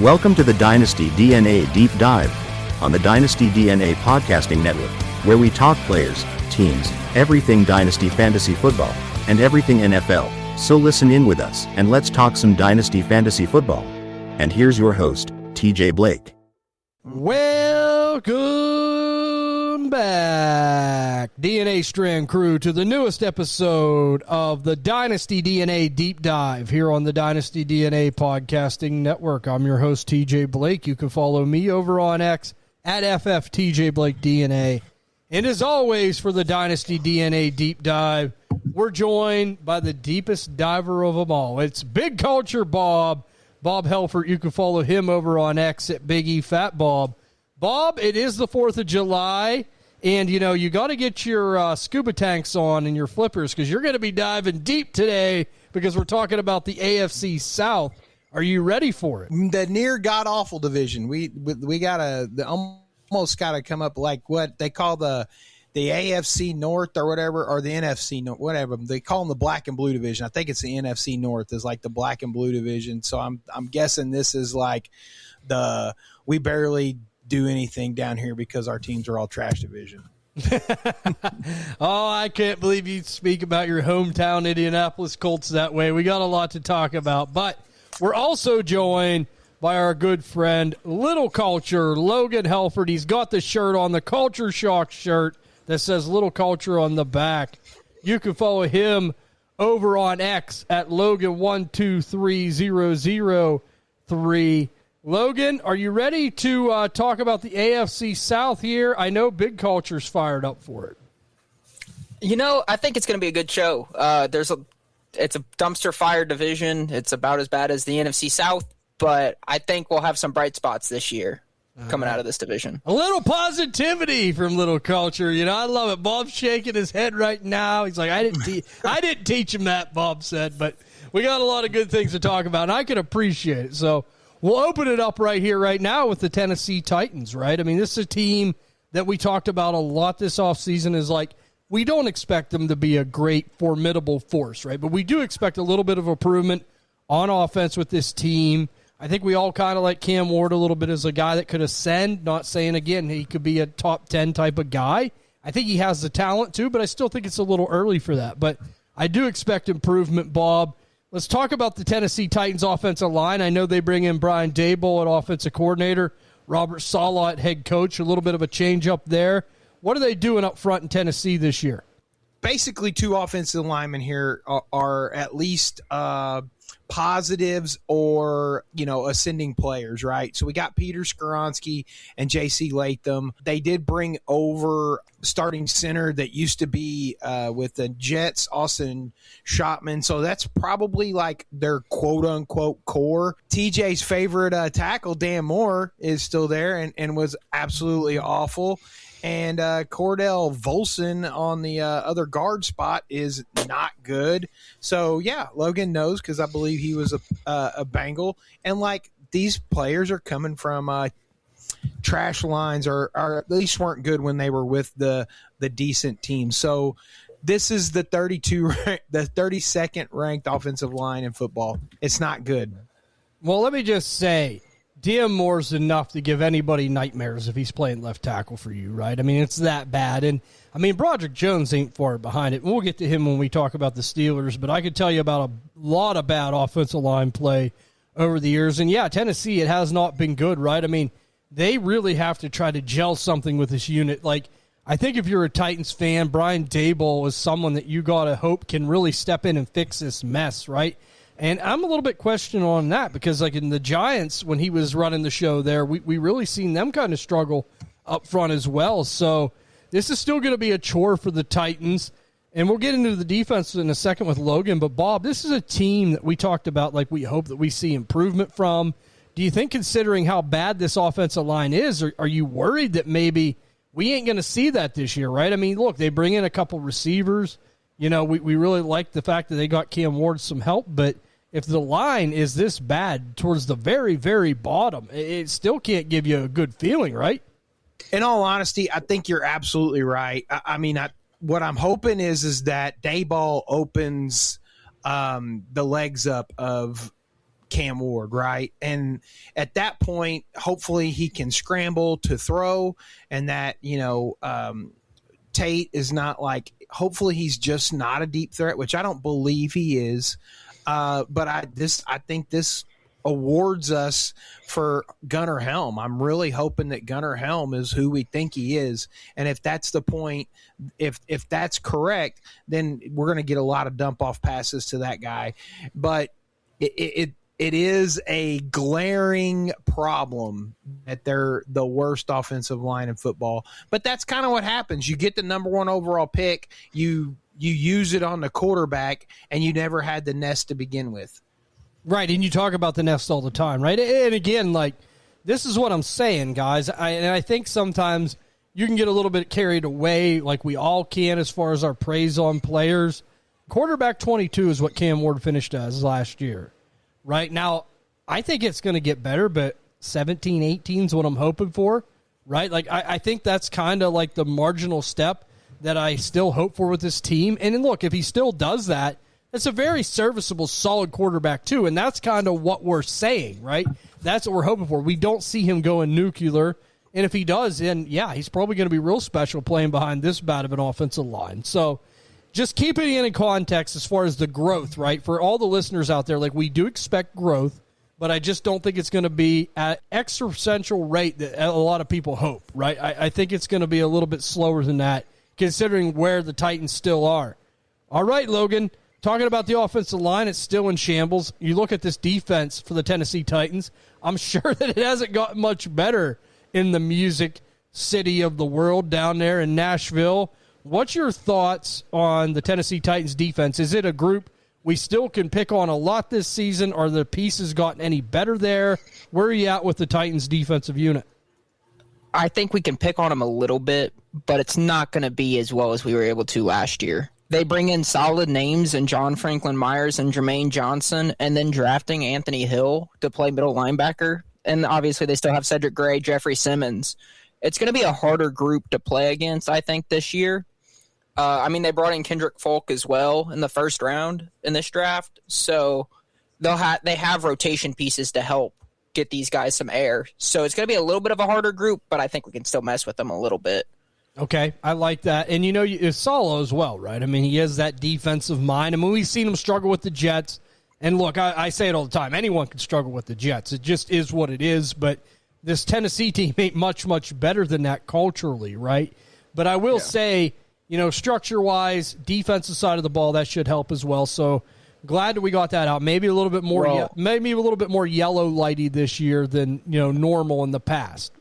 Welcome to the Dynasty DNA Deep Dive on the Dynasty DNA Podcasting Network, where we talk players, teams, everything Dynasty Fantasy Football, and everything NFL. So listen in with us and let's talk some Dynasty Fantasy Football. And here's your host, TJ Blake. Welcome back, DNA Strand crew, to the newest episode of the Dynasty DNA Deep Dive here on the Dynasty DNA Podcasting Network. I'm your host, TJ Blake. You can follow me over on X at FFTJBlakeDNA. And as always, for the Dynasty DNA Deep Dive, we're joined by the deepest diver of them all. It's Big Culture Bob Helfert. You can follow him over on X at Big E Fat Bob. Bob, it is the 4th of July, and, you know, you got to get your scuba tanks on and your flippers because you're going to be diving deep today because we're talking about the AFC South. Are you ready for it? The near god-awful division. We almost got to come up like what they call the AFC North or whatever, or the NFC North, whatever. They call them the black and blue division. I think it's the NFC North is like the black and blue division. So I'm guessing this is like we barely do anything down here because our teams are all trash division. Oh, I can't believe you speak about your hometown Indianapolis Colts that way. We got a lot to talk about, but we're also joined by our good friend, Little Culture, Logan Helfert. He's got the shirt on, the Culture Shock shirt that says Little Culture on the back. You can follow him over on X at Logan123003. Logan, are you ready to talk about the AFC South here? I know Big Culture's fired up for it. You know, I think it's going to be a good show. It's a dumpster fire division. It's about as bad as the NFC South, but I think we'll have some bright spots this year coming out of this division. A little positivity from Little Culture. You know, I love it. Bob's shaking his head right now. He's like, I didn't teach him that, Bob said, but we got a lot of good things to talk about, and I can appreciate it. So we'll open it up right here, right now with the Tennessee Titans, right? I mean, this is a team that we talked about a lot this offseason is like, we don't expect them to be a great, formidable force, right? But we do expect a little bit of improvement on offense with this team. I think we all kind of like Cam Ward a little bit as a guy that could ascend, not saying, again, he could be a top 10 type of guy. I think he has the talent too, but I still think it's a little early for that. But I do expect improvement, Bob. Let's talk about the Tennessee Titans offensive line. I know they bring in Brian Daboll at offensive coordinator, Robert Saleh at head coach, a little bit of a change up there. What are they doing up front in Tennessee this year? Basically, two offensive linemen here are at least positives or, you know, ascending players, right? So we got Peter Skoronski and J.C. Latham. They did bring over starting center that used to be with the Jets, Austin Schottman. So that's probably like their quote-unquote core. TJ's favorite tackle, Dan Moore, is still there and was absolutely awful. And Cordell Volson on the other guard spot is not good. So, yeah, Logan knows because I believe he was a Bengal. And, like, these players are coming from trash lines or at least weren't good when they were with the decent team. So this is the 32nd ranked offensive line in football. It's not good. Well, let me just say, DM Moore's enough to give anybody nightmares if he's playing left tackle for you, right? I mean, it's that bad. And, I mean, Broderick Jones ain't far behind it. We'll get to him when we talk about the Steelers, but I could tell you about a lot of bad offensive line play over the years. And, yeah, Tennessee, it has not been good, right? I mean, they really have to try to gel something with this unit. Like, I think if you're a Titans fan, Brian Daboll is someone that you got to hope can really step in and fix this mess, right? And I'm a little bit questioning on that because, like, in the Giants, when he was running the show there, we really seen them kind of struggle up front as well. So this is still going to be a chore for the Titans. And we'll get into the defense in a second with Logan. But, Bob, this is a team that we talked about, like, we hope that we see improvement from. Do you think, considering how bad this offensive line is, are you worried that maybe we ain't going to see that this year, right? I mean, look, they bring in a couple receivers. You know, we really like the fact that they got Cam Ward some help, but if the line is this bad towards the very, very bottom, it still can't give you a good feeling, right? In all honesty, I think you're absolutely right. I mean, what I'm hoping is that Daboll opens the legs up of Cam Ward, right? And at that point, hopefully he can scramble to throw, and that, Tate is not like, hopefully he's just not a deep threat, which I don't believe he is. But I think this awards us for Gunnar Helm. I'm really hoping that Gunnar Helm is who we think he is. And if that's the point, if that's correct, then we're going to get a lot of dump off passes to that guy. But it is a glaring problem that they're the worst offensive line in football. But that's kind of what happens. You get the number 1 overall pick, you use it on the quarterback, and you never had the nest to begin with. Right, and you talk about the nest all the time, right? And again, like, this is what I'm saying, guys. I think sometimes you can get a little bit carried away, like we all can, as far as our praise on players. Quarterback 22 is what Cam Ward finished as last year. Right now, I think it's going to get better, but 17, 18 is what I'm hoping for, right? Like, I think that's kind of like the marginal step that I still hope for with this team. And then look, if he still does that, that's a very serviceable, solid quarterback too, and that's kind of what we're saying, right? That's what we're hoping for. We don't see him going nuclear, and if he does, then, yeah, he's probably going to be real special playing behind this bad of an offensive line. So just keeping it in context as far as the growth, right? For all the listeners out there, like, we do expect growth, but I just don't think it's going to be at exponential rate that a lot of people hope, right? I think it's going to be a little bit slower than that, considering where the Titans still are. All right, Logan, talking about the offensive line, it's still in shambles. You look at this defense for the Tennessee Titans, I'm sure that it hasn't gotten much better in the music city of the world down there in Nashville. What's your thoughts on the Tennessee Titans defense? Is it a group we still can pick on a lot this season? Are the pieces gotten any better there? Where are you at with the Titans defensive unit? I think we can pick on them a little bit, but it's not going to be as well as we were able to last year. They bring in solid names in John Franklin Myers and Jermaine Johnson, and then drafting Anthony Hill to play middle linebacker. And obviously they still have Cedric Gray, Jeffrey Simmons. It's going to be a harder group to play against, I think, this year. They brought in Kendrick Folk as well in the first round in this draft. So they have rotation pieces to help get these guys some air. So it's going to be a little bit of a harder group, but I think we can still mess with them a little bit. Okay, I like that. And, it's Salo as well, right? I mean, he has that defensive mind. I mean, we've seen him struggle with the Jets. And, look, I say it all the time. Anyone can struggle with the Jets. It just is what it is. But this Tennessee team ain't much, much better than that culturally, right? But I will say, structure-wise, defensive side of the ball, that should help as well. So glad that we got that out. Maybe a little bit more, yellow lighty this year than normal in the past.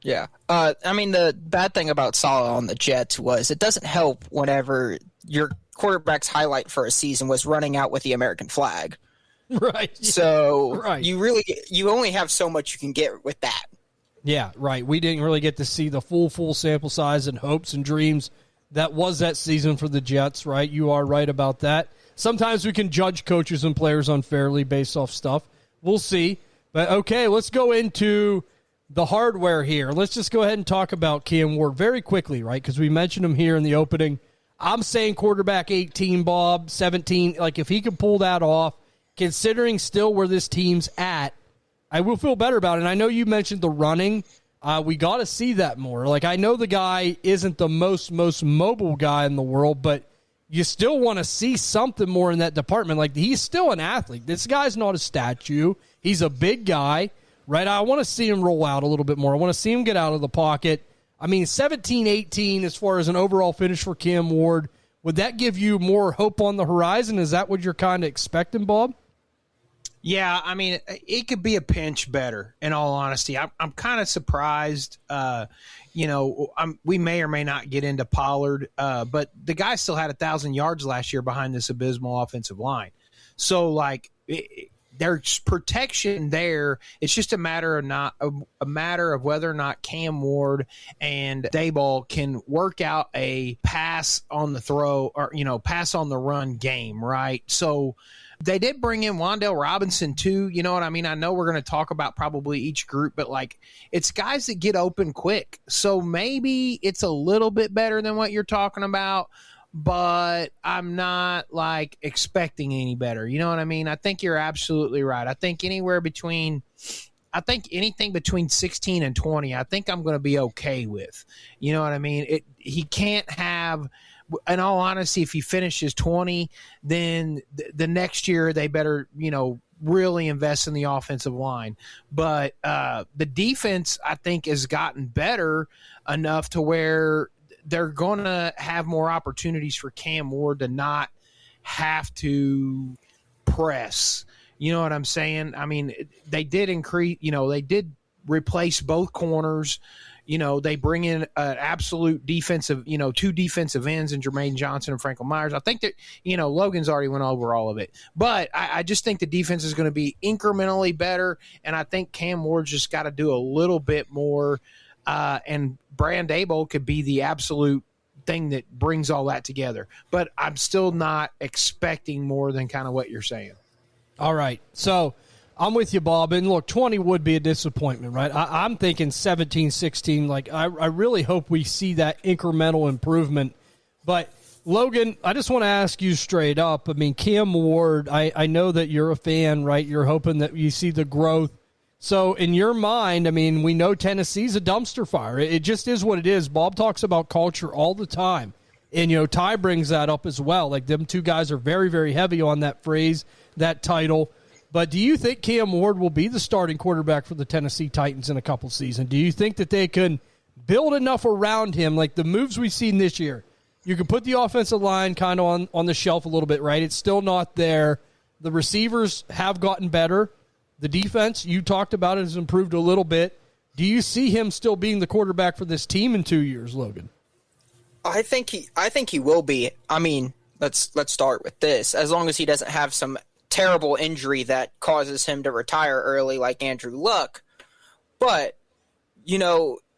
Yeah. The bad thing about Saleh on the Jets was it doesn't help whenever your quarterback's highlight for a season was running out with the American flag. Right. So right. You only have so much you can get with that. Yeah, right. We didn't really get to see the full sample size and hopes and dreams that was that season for the Jets, right? You are right about that. Sometimes we can judge coaches and players unfairly based off stuff. We'll see. But, okay, let's go into the hardware here. Let's just go ahead and talk about Cam Ward very quickly, right? Because we mentioned him here in the opening. I'm saying quarterback 18, Bob, 17. Like, if he can pull that off, considering still where this team's at, I will feel better about it. And I know you mentioned the running. We got to see that more. Like, I know the guy isn't the most mobile guy in the world, but you still want to see something more in that department. Like, he's still an athlete. This guy's not a statue. He's a big guy. Right, I want to see him roll out a little bit more. I want to see him get out of the pocket. 17-18 as far as an overall finish for Cam Ward. Would that give you more hope on the horizon? Is that what you're kind of expecting, Bob? Yeah, it could be a pinch better, in all honesty. I'm kind of surprised. We may or may not get into Pollard, but the guy still had 1,000 yards last year behind this abysmal offensive line. So, there's protection there. It's just a matter of whether or not Cam Ward and Daboll can work out a pass on the throw or pass on the run game, right? So they did bring in Wan'Dale Robinson too. You know what I mean? I know we're going to talk about probably each group, but it's guys that get open quick. So maybe it's a little bit better than what you're talking about. but I'm not like expecting any better. You know what I mean? I think you're absolutely right. I think anything between 16 and 20, I think I'm going to be okay with. You know what I mean? He can't have, in all honesty, if he finishes 20, then the next year they better, really invest in the offensive line. But the defense, I think, has gotten better enough to where they're going to have more opportunities for Cam Ward to not have to press. You know what I'm saying? I mean, they did they did replace both corners. They bring in an absolute defensive, two defensive ends in Jermaine Johnson and Franklin Myers. I think that, Logan's already went over all of it. But I just think the defense is going to be incrementally better, and I think Cam Ward's just got to do a little bit more, and Brand Abel could be the absolute thing that brings all that together. But I'm still not expecting more than kind of what you're saying. All right. So I'm with you, Bob. And look, 20 would be a disappointment, right? I'm thinking 17, 16. Like, I really hope we see that incremental improvement. But, Logan, I just want to ask you straight up. I mean, Cam Ward, I know that you're a fan, right? You're hoping that you see the growth. So, in your mind, I mean, we know Tennessee's a dumpster fire. It just is what it is. Bob talks about culture all the time. And, Ty brings that up as well. Like, them two guys are very, very heavy on that phrase, that title. But do you think Cam Ward will be the starting quarterback for the Tennessee Titans in a couple seasons? Do you think that they can build enough around him, like the moves we've seen this year? You can put the offensive line kind of on the shelf a little bit, right? It's still not there. The receivers have gotten better. The defense, you talked about it, has improved a little bit. Do you see him still being the quarterback for this team in 2 years, Logan? I think he will be. I mean, let's start with this. As long as he doesn't have some terrible injury that causes him to retire early like Andrew Luck. But,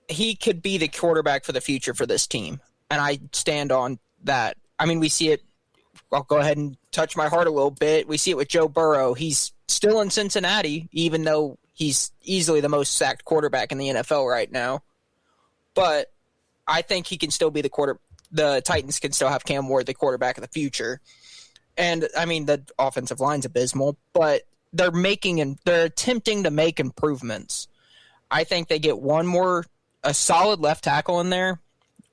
he could be the quarterback for the future for this team. And I stand on that. I mean, we see it. I'll go ahead and touch my heart a little bit. We see it with Joe Burrow. He's still in Cincinnati, even though he's easily the most sacked quarterback in the NFL right now. But I think he can still be the Titans can still have Cam Ward the quarterback of the future. And, I mean, the offensive line's abysmal, but they're attempting to make improvements. I think they get a solid left tackle in there.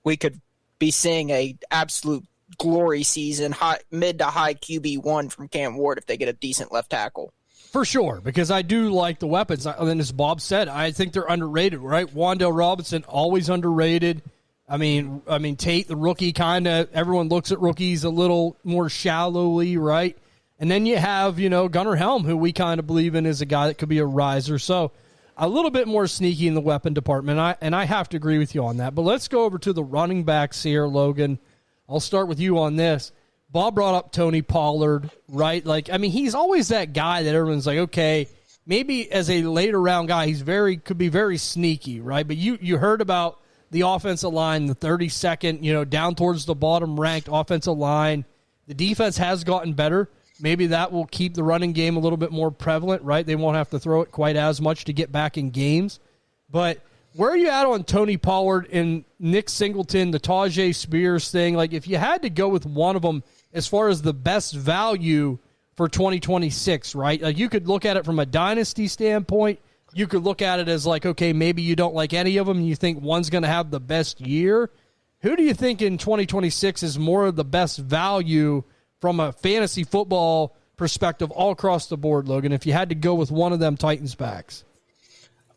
We could be seeing a absolute glory season, mid to high QB1 from Cam Ward if they get a decent left tackle. For sure, because I do like the weapons. And as Bob said, I think they're underrated, right? Wan'Dale Robinson, always underrated. I mean, Tate, the rookie, kind of, everyone looks at rookies a little more shallowly, right? And then you have, Gunnar Helm, who we kind of believe in as a guy that could be a riser. So a little bit more sneaky in the weapon department, and I have to agree with you on that. But let's go over to the running backs here, Logan. I'll start with you on this. Bob brought up Tony Pollard, right? Like, I mean, he's always that guy that everyone's like, okay, maybe as a later round guy, could be very sneaky, right? But you heard about the offensive line, the 32nd, down towards the bottom ranked offensive line. The defense has gotten better. Maybe that will keep the running game a little bit more prevalent, right? They won't have to throw it quite as much to get back in games. But where are you at on Tony Pollard and Nick Singleton, the Tajay Spears thing? Like, if you had to go with one of them as far as the best value for 2026, right? Like, you could look at it from a dynasty standpoint. You could look at it as like, okay, maybe you don't like any of them and you think one's going to have the best year. Who do you think in 2026 is more of the best value from a fantasy football perspective all across the board, Logan, if you had to go with one of them Titans backs?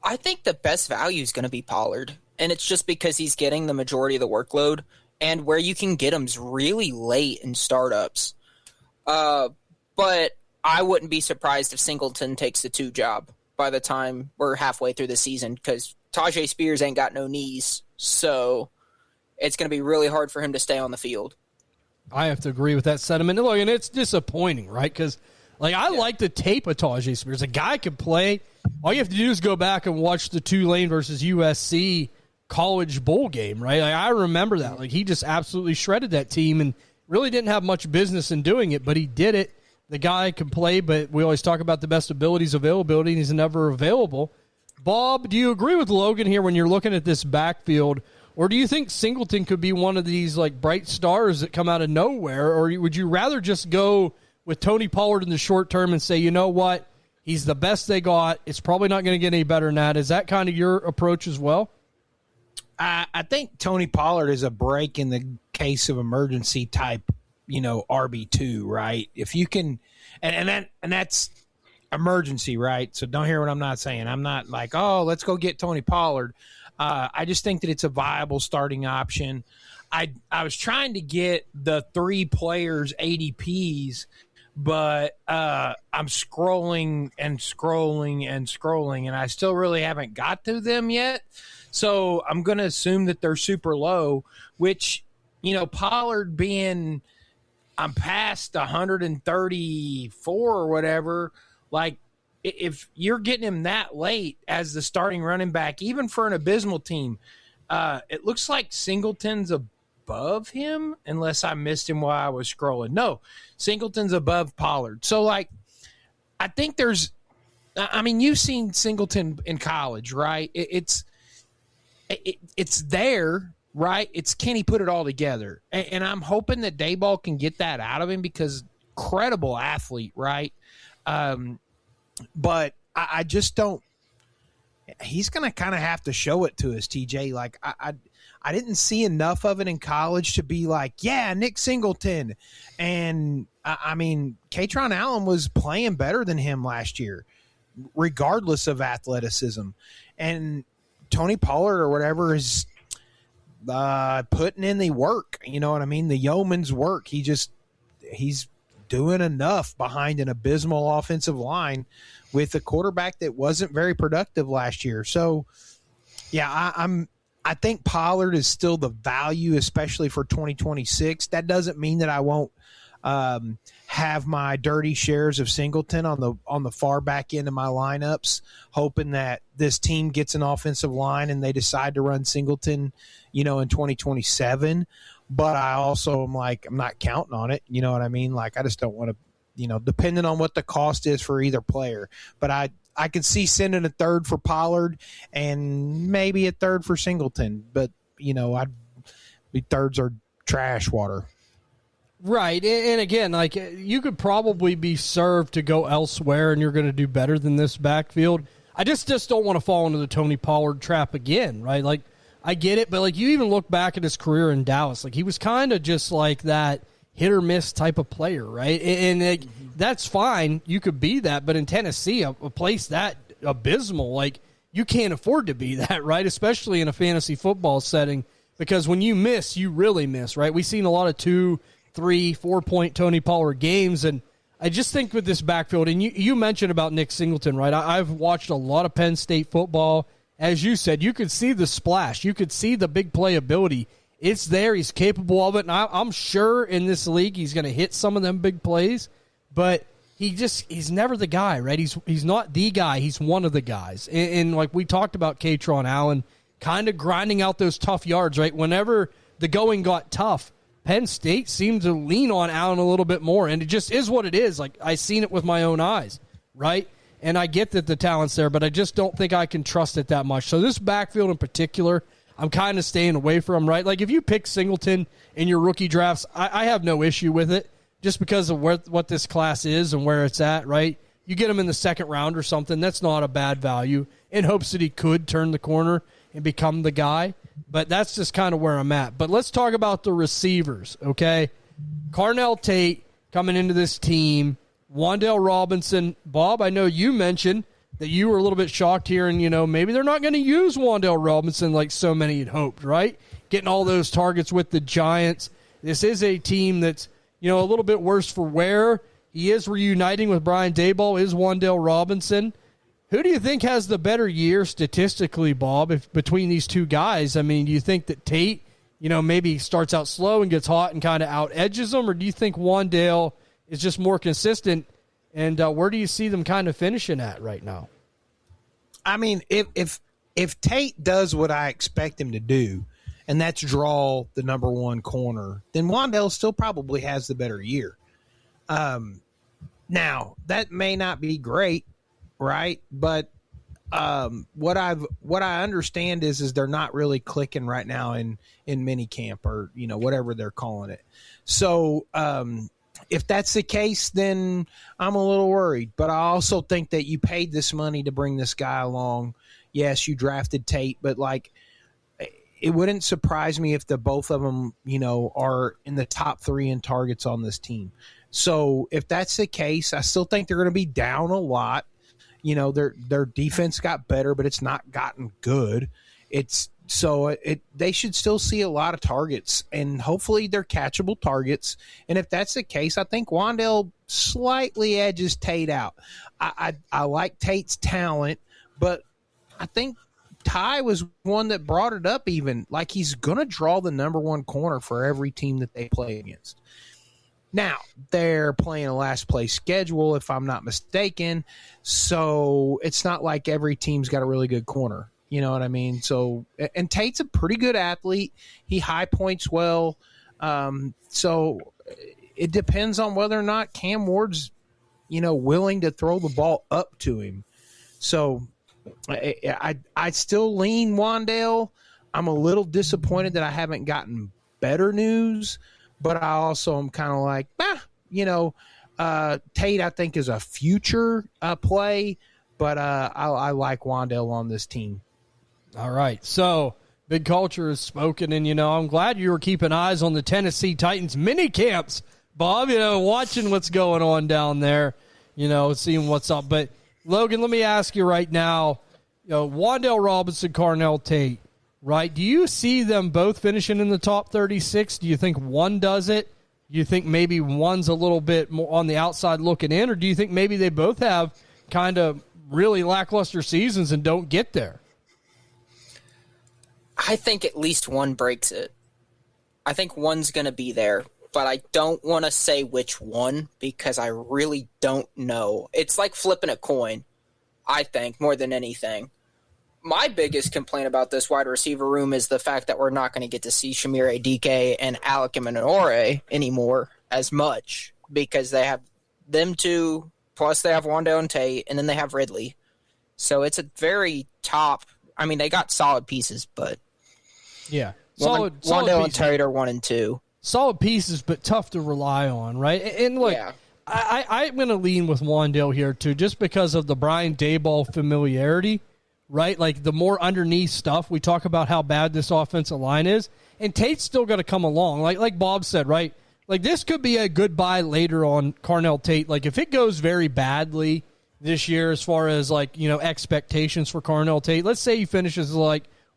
I think the best value is going to be Pollard, and it's just because he's getting the majority of the workload, and where you can get him is really late in startups. But I wouldn't be surprised if Singleton takes the 2 job by the time we're halfway through the season, because Tajay Spears ain't got no knees, so it's going to be really hard for him to stay on the field. I have to agree with that sentiment. Look, and it's disappointing, right? Because I like the tape of Tajay Spears. A guy can play. All you have to do is go back and watch the Tulane versus USC college bowl game, right? Like, I remember that. Like, he just absolutely shredded that team and really didn't have much business in doing it, but he did it. The guy can play, but we always talk about the best abilities, availability, and he's never available. Bob, do you agree with Logan here when you're looking at this backfield? Or do you think Singleton could be one of these like bright stars that come out of nowhere? Or would you rather just go with Tony Pollard in the short term and say, you know what, he's the best they got. It's probably not going to get any better than that. Is that kind of your approach as well? I think Tony Pollard is a break in the case of emergency type, RB2, right? If you can, and that's emergency, right? So don't hear what I'm not saying. I'm not like, oh, let's go get Tony Pollard. I just think that it's a viable starting option. I was trying to get the 3 players ADPs, but I'm scrolling and scrolling and scrolling, and I still really haven't got to them yet. So I'm going to assume that they're super low, which, Pollard being I'm past 134 or whatever, like if you're getting him that late as the starting running back, even for an abysmal team, it looks like Singleton's above him, unless I missed him while I was scrolling. No, Singleton's above Pollard. So, I think you've seen Singleton in college, right? It's there, right? It's can he put it all together? And I'm hoping that Dayball can get that out of him because credible athlete, right? But I just don't. He's going to kind of have to show it to us, TJ. Like I didn't see enough of it in college to be like, yeah, Nick Singleton. And Katron Allen was playing better than him last year, regardless of athleticism. And Tony Pollard or whatever is putting in the work. You know what I mean? The yeoman's work. He's doing enough behind an abysmal offensive line with a quarterback that wasn't very productive last year. So, yeah, I think Pollard is still the value, especially for 2026. That doesn't mean that I won't have my dirty shares of Singleton on the far back end of my lineups, hoping that this team gets an offensive line and they decide to run Singleton, in 2027. But I also am like, I'm not counting on it. You know what I mean? Like, I just don't want to, depending on what the cost is for either player. But I could see sending a third for Pollard and maybe a third for Singleton. But, thirds are trash water. Right. And again, like you could probably be served to go elsewhere and you're going to do better than this backfield. I just don't want to fall into the Tony Pollard trap again, right? Like, I get it, but like you even look back at his career in Dallas, like he was kind of just like that hit or miss type of player, right? And like, that's fine. You could be that, but in Tennessee, a place that abysmal, like you can't afford to be that, right? Especially in a fantasy football setting, because when you miss, you really miss, right? We've seen a lot of 2, 3, 4-point Tony Pollard games, and I just think with this backfield, and you mentioned about Nick Singleton, right? I've watched a lot of Penn State football. As you said, you could see the splash. You could see the big playability. It's there. He's capable of it. And I'm sure in this league he's going to hit some of them big plays. But he's never the guy, right? He's not the guy. He's one of the guys. And like we talked about Katron Allen kind of grinding out those tough yards, right? Whenever the going got tough, Penn State seemed to lean on Allen a little bit more. And it just is what it is. Like I seen it with my own eyes, right? And I get that the talent's there, but I just don't think I can trust it that much. So this backfield in particular, I'm kind of staying away from, right? Like if you pick Singleton in your rookie drafts, I have no issue with it just because of what this class is and where it's at, right? You get him in the second round or something, that's not a bad value in hopes that he could turn the corner and become the guy. But that's just kind of where I'm at. But let's talk about the receivers, okay? Carnell Tate coming into this team, Wan'Dale Robinson. Bob, I know you mentioned that you were a little bit shocked here, and, maybe they're not going to use Wan'Dale Robinson like so many had hoped, right? Getting all those targets with the Giants. This is a team that's, a little bit worse for wear. He is reuniting with Brian Daboll, is Wan'Dale Robinson. Who do you think has the better year statistically, Bob, between these two guys? I mean, do you think that Tate, maybe starts out slow and gets hot and kind of out-edges them, or do you think Wan'Dale is just more consistent, and where do you see them kind of finishing at right now? I mean, if Tate does what I expect him to do, and that's draw the number one corner, then Wan'Dale still probably has the better year. Now, that may not be great, right? But what I understand is they're not really clicking right now in mini camp, or whatever they're calling it. So if that's the case, then I'm a little worried. But I also think that you paid this money to bring this guy along. Yes, you drafted Tate, but it wouldn't surprise me if the both of them, are in the top 3 in targets on this team. So if that's the case, I still think they're going to be down a lot. Their defense got better, but it's not gotten good. They should still see a lot of targets, and hopefully they're catchable targets. And if that's the case, I think Wan'Dale slightly edges Tate out. I like Tate's talent, but I think Ty was one that brought it up, even like he's going to draw the number 1 corner for every team that they play against. Now, they're playing a last place schedule, if I'm not mistaken, so it's not like every team's got a really good corner. You know what I mean? So, and Tate's a pretty good athlete. He high points well. So it depends on whether or not Cam Ward's, willing to throw the ball up to him. So I still lean Wan'Dale. I'm a little disappointed that I haven't gotten better news, but I also am kind of like, Tate I think is a future play, but I like Wan'Dale on this team. All right, so Big Culture has spoken, and, I'm glad you were keeping eyes on the Tennessee Titans mini camps, Bob, watching what's going on down there, seeing what's up. But, Logan, let me ask you right now, Wan'Dale Robinson, Carnell Tate, right? Do you see them both finishing in the top 36? Do you think one does it? Do you think maybe one's a little bit more on the outside looking in? Or do you think maybe they both have kind of really lackluster seasons and don't get there? I think at least one breaks it. I think one's going to be there, but I don't want to say which one because I really don't know. It's like flipping a coin, I think, more than anything. My biggest complaint about this wide receiver room is the fact that we're not going to get to see Shamir Adike and Alec Amenore anymore as much because they have them two, plus they have Wan'Dale and Tate, and then they have Ridley. So it's a very top – I mean, they got solid pieces, but – yeah. Wan'Dale and Tate are 1 and 2. Solid pieces, but tough to rely on, right? And look, yeah. I'm going to lean with Wan'Dale here, too, just because of the Brian Daboll familiarity, right? Like, the more underneath stuff, we talk about how bad this offensive line is, and Tate's still going to come along. Like Bob said, right? Like, this could be a goodbye later on Carnell Tate. Like, if it goes very badly this year as far as, expectations for Carnell Tate, let's say he finishes,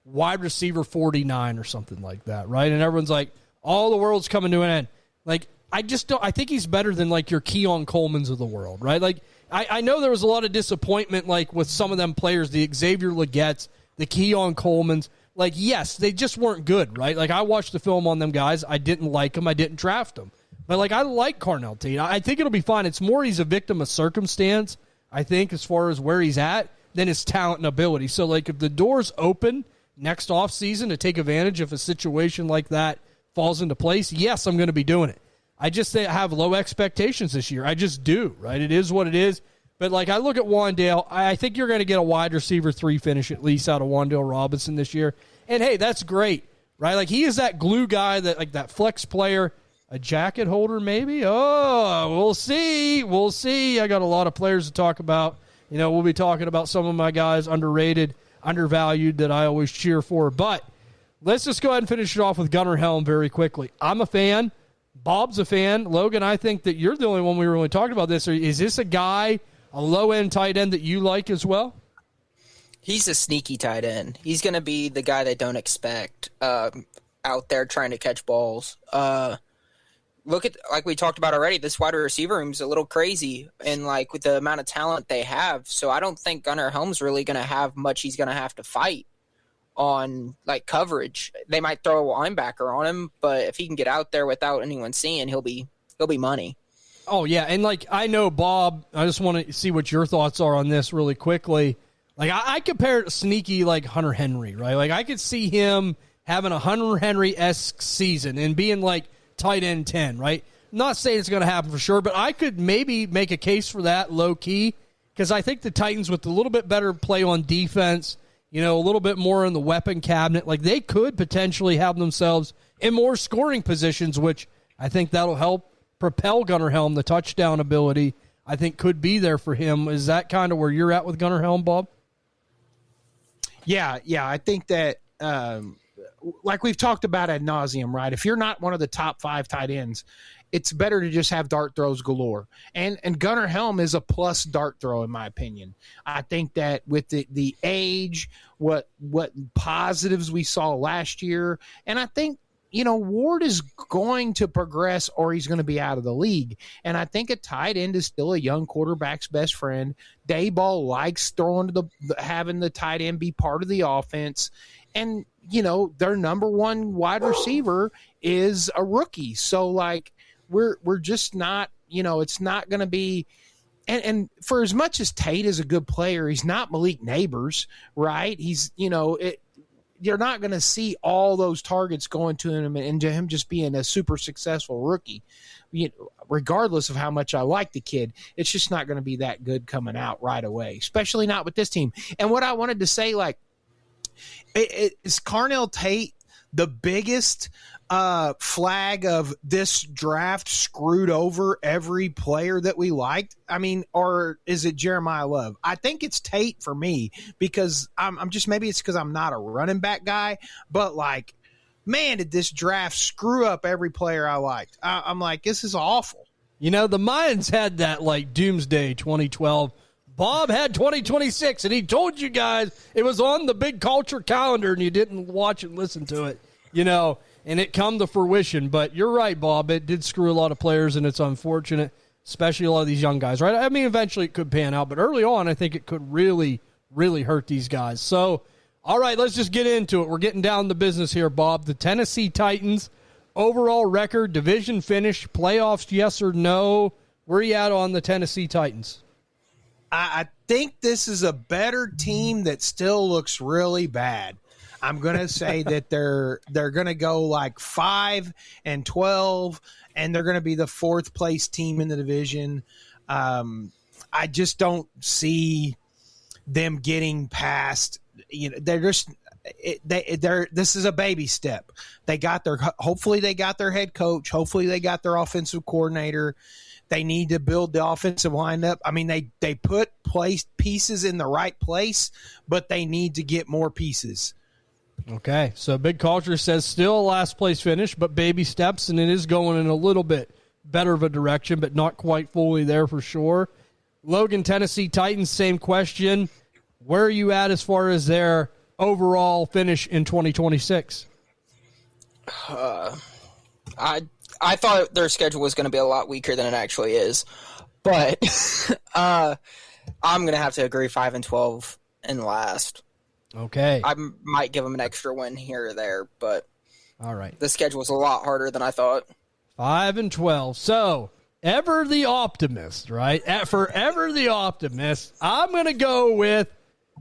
wide receiver 49 or something like that, right? And everyone's like, all the world's coming to an end. Like, I think he's better than, your Keon Coleman's of the world, right? Like, I know there was a lot of disappointment, with some of them players, the Xavier Legette's, the Keon Coleman's. Like, yes, they just weren't good, right? Like, I watched the film on them guys. I didn't like them. I didn't draft them. But, I like Carnell Tate. I think it'll be fine. It's more he's a victim of circumstance, I think, as far as where he's at, than his talent and ability. So, if the door's open next offseason to take advantage of a situation like that falls into place, yes, I'm going to be doing it. I just have low expectations this year. I just do, right? It is what it is. But, I look at Wan'Dale, I think you're going to get a wide receiver 3 finish at least out of Wan'Dale Robinson this year. And, hey, that's great, right? He is that glue guy, that flex player, a jacket holder maybe. Oh, we'll see. We'll see. I got a lot of players to talk about. We'll be talking about some of my guys underrated, undervalued that I always cheer for. But let's just go ahead and finish it off with Gunnar Helm very quickly. I'm a fan. Bob's a fan. Logan, I think that you're the only one we were really talking about this. Is this a guy, a low-end tight end that you like as well? He's a sneaky tight end. He's going to be the guy they don't expect out there trying to catch balls. Look at, like we talked about already, this wide receiver room is a little crazy and with the amount of talent they have. So I don't think Gunnar Helm's really going to have much he's going to have to fight on coverage. They might throw a linebacker on him, but if he can get out there without anyone seeing, he'll be money. Oh yeah, and I know Bob, I just want to see what your thoughts are on this really quickly. I compare it to sneaky Hunter Henry, right? I could see him having a Hunter Henry-esque season and being tight end 10, right? I'm not saying it's going to happen for sure, but I could maybe make a case for that low key because I think the Titans, with a little bit better play on defense, a little bit more in the weapon cabinet, like they could potentially have themselves in more scoring positions, which I think that'll help propel Gunnar Helm. The touchdown ability, I think, could be there for him. Is that kind of where you're at with Gunnar Helm, Bob? Yeah. I think that, like we've talked about ad nauseum, right? If you're not one of the top 5 tight ends, it's better to just have dart throws galore. And Gunnar Helm is a plus dart throw, in my opinion. I think that with the age, what positives we saw last year, and I think, Ward is going to progress or he's going to be out of the league. And I think a tight end is still a young quarterback's best friend. Dayball likes having the tight end be part of the offense. And, their number one wide receiver is a rookie. So, we're just not, it's not going to be, and for as much as Tate is a good player, he's not Malik Neighbors, right? He's, you're not going to see all those targets going to him and to him just being a super successful rookie. Regardless of how much I like the kid, it's just not going to be that good coming out right away, especially not with this team. And what I wanted to say, is Carnell Tate the biggest flag of this draft screwed over every player that we liked? I mean, or is it Jeremiah Love? I think it's Tate for me, because I'm just, maybe it's because I'm not a running back guy, but man, did this draft screw up every player I liked. I'm like, this is awful. The Mayans had that doomsday 2012. Bob had 2026, and he told you guys it was on the big culture calendar, and you didn't watch and listen to it, and it come to fruition. But you're right, Bob. It did screw a lot of players, and it's unfortunate, especially a lot of these young guys, right? I mean, eventually it could pan out, but early on I think it could really, really hurt these guys. So, all right, let's just get into it. We're getting down to business here, Bob. The Tennessee Titans, overall record, division finish, playoffs, yes or no? Where are you at on the Tennessee Titans? I think this is a better team that still looks really bad. I'm going to say that they're going to go 5-12, and they're going to be the 4th place team in the division. I just don't see them getting past. They're just this is a baby step. Hopefully they got their head coach. Hopefully they got their offensive coordinator. They need to build the offensive lineup. I mean, they put pieces in the right place, but they need to get more pieces. Okay, so Big Culture says still a last place finish, but baby steps, and it is going in a little bit better of a direction, but not quite fully there for sure. Logan, Tennessee Titans, same question. Where are you at as far as their overall finish in 2026? I thought their schedule was going to be a lot weaker than it actually is, but I'm going to have to agree 5-12 in last. Okay. I might give them an extra win here or there, but all right, the schedule was a lot harder than I thought. 5-12. So, ever the optimist, right? Forever the optimist, I'm going to go with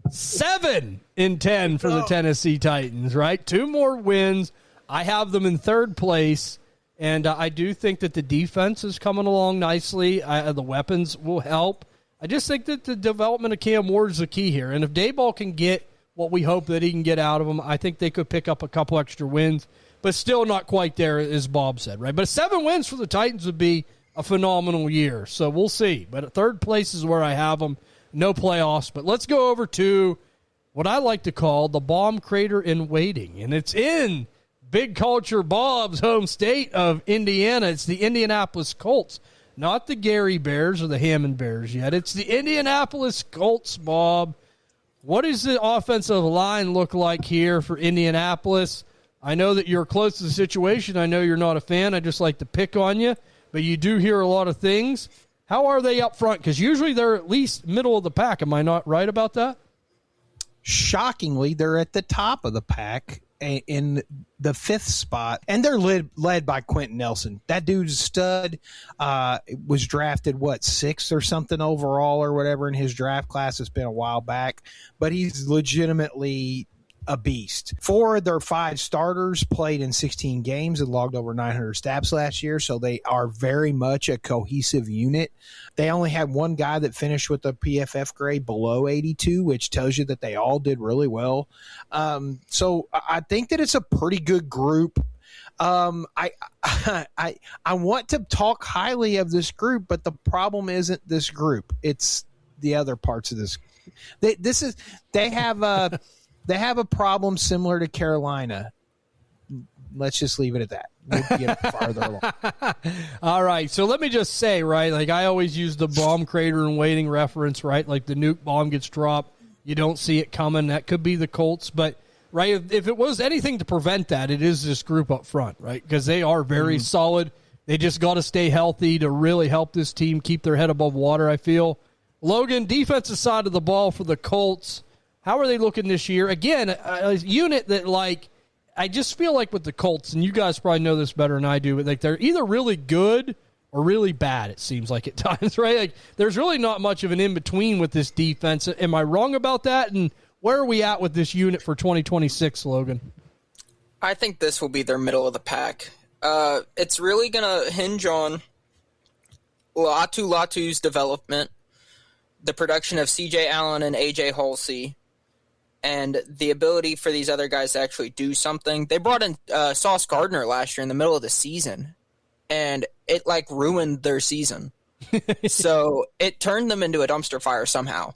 7-10 for the Tennessee Titans, right? 2 more wins. I have them in 3rd place. And I do think that the defense is coming along nicely. The weapons will help. I just think that the development of Cam Ward is the key here. And if Dayball can get what we hope that he can get out of him, I think they could pick up a couple extra wins. But still not quite there, as Bob said, right? But 7 wins for the Titans would be a phenomenal year. So we'll see. But at 3rd place is where I have them. No playoffs. But let's go over to what I like to call the bomb crater in waiting. And it's in Big Culture Bob's home state of Indiana. It's the Indianapolis Colts, not the Gary Bears or the Hammond Bears yet. It's the Indianapolis Colts, Bob. What does the offensive line look like here for Indianapolis? I know that you're close to the situation. I know you're not a fan. I just like to pick on you, but you do hear a lot of things. How are they up front? Because usually they're at least middle of the pack. Am I not right about that? Shockingly, they're at the top of the pack in the 5th spot, and they're led by Quentin Nelson. That dude's a stud. Was drafted 6th or something overall or whatever in his draft class. It's been a while back, but he's legitimately a beast. 4 of their 5 starters played in 16 games and logged over 900 snaps last year, so they are very much a cohesive unit. They only had one guy that finished with a PFF grade below 82, which tells you that they all did really well. So I think that it's a pretty good group. I want to talk highly of this group, but the problem isn't this group. It's the other parts of this. They have a problem similar to Carolina. Let's just leave it at that. We'll get farther along. All right, so let me just say, right, like I always use the bomb crater and waiting reference, right? Like the nuke bomb gets dropped, you don't see it coming. That could be the Colts, but right, if it was anything to prevent that, it is this group up front, right? Because they are very solid. They just got to stay healthy to really help this team keep their head above water, I feel. Logan, defensive side of the ball for the Colts, how are they looking this year? Again, a unit that, like, I just feel like with the Colts, and you guys probably know this better than I do, but like they're either really good or really bad, it seems like at times, right? Like there's really not much of an in-between with this defense. Am I wrong about that? And where are we at with this unit for 2026, Logan? I think this will be their middle of the pack. It's really going to hinge on Latu's development, the production of CJ Allen and AJ Halsey, and the ability for these other guys to actually do something. They brought in Sauce Gardner last year in the middle of the season, and it, like, ruined their season. So it turned them into a dumpster fire somehow.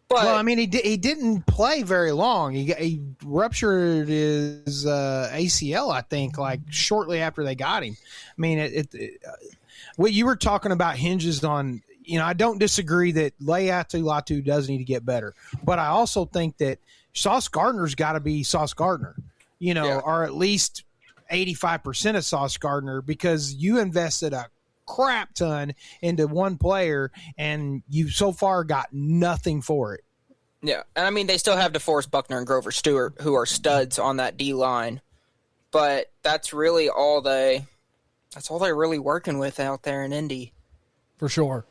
But, well, I mean, he didn't play very long. He ruptured his ACL, I think, like shortly after they got him. I mean, what you were talking about hinges on, you know, I don't disagree that Latu does need to get better. But I also think that Sauce Gardner's got to be Sauce Gardner, you know, or at least 85% of Sauce Gardner, because you invested a crap ton into one player and you've so far got nothing for it. Yeah, and I mean, they still have DeForest Buckner and Grover Stewart, who are studs on that D-line, but that's really all they're really working with out there in Indy. For sure.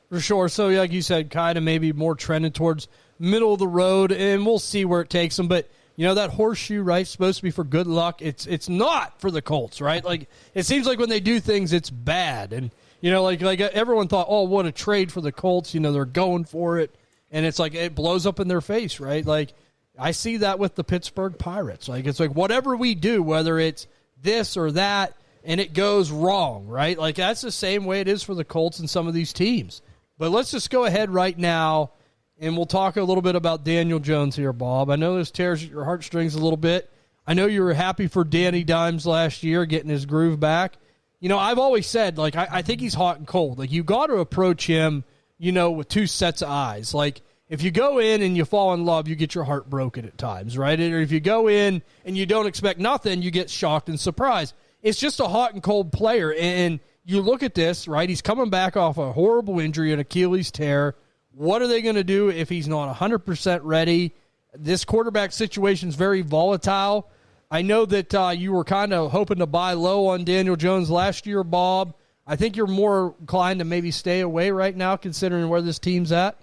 So like you said, kind of maybe more trending towards middle of the road, and we'll see where it takes them. But, you know, that horseshoe, right, supposed to be for good luck. It's not for the Colts, right? Like, it seems like when they do things, it's bad. And, you know, like everyone thought, oh, what a trade for the Colts. You know, they're going for it. And it's like it blows up in their face, right? Like, I see that with the Pittsburgh Pirates. Like, it's like whatever we do, whether it's this or that, and it goes wrong, right? Like, that's the same way it is for the Colts and some of these teams. But let's just go ahead right now, and we'll talk a little bit about Daniel Jones here, Bob. I know this tears at your heartstrings a little bit. I know you were happy for Danny Dimes last year, getting his groove back. You know, I've always said, like, I think he's hot and cold. Like, you got to approach him, you know, with two sets of eyes. Like, if you go in and you fall in love, you get your heart broken at times, right? Or if you go in and you don't expect nothing, you get shocked and surprised. It's just a hot and cold player. And you look at this, right? He's coming back off a horrible injury, an Achilles tear. What are they going to do if he's not 100% ready? This quarterback situation is very volatile. I know that you were kind of hoping to buy low on Daniel Jones last year, Bob. I think you're more inclined to maybe stay away right now, considering where this team's at.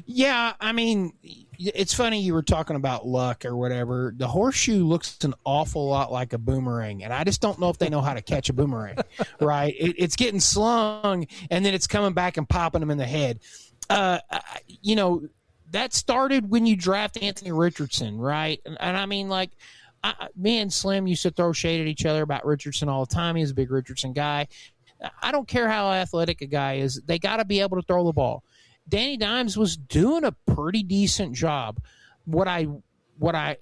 Yeah, I mean, it's funny you were talking about luck or whatever. The horseshoe looks an awful lot like a boomerang, and I just don't know if they know how to catch a boomerang, right? It's getting slung, and then it's coming back and popping them in the head. You know, that started when you draft Anthony Richardson, right? And I mean, like, me and Slim used to throw shade at each other about Richardson all the time. He's a big Richardson guy. I don't care how athletic a guy is. They got to be able to throw the ball. Danny Dimes was doing a pretty decent job. What I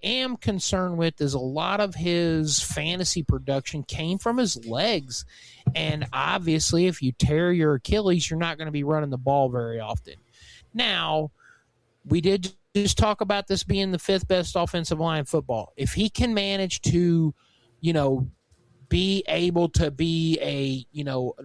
am concerned with is a lot of his fantasy production came from his legs. And obviously, if you tear your Achilles, you're not going to be running the ball very often. Now, we did just talk about this being the 5th best offensive line in football. If he can manage to, you know, be able to be a, you know,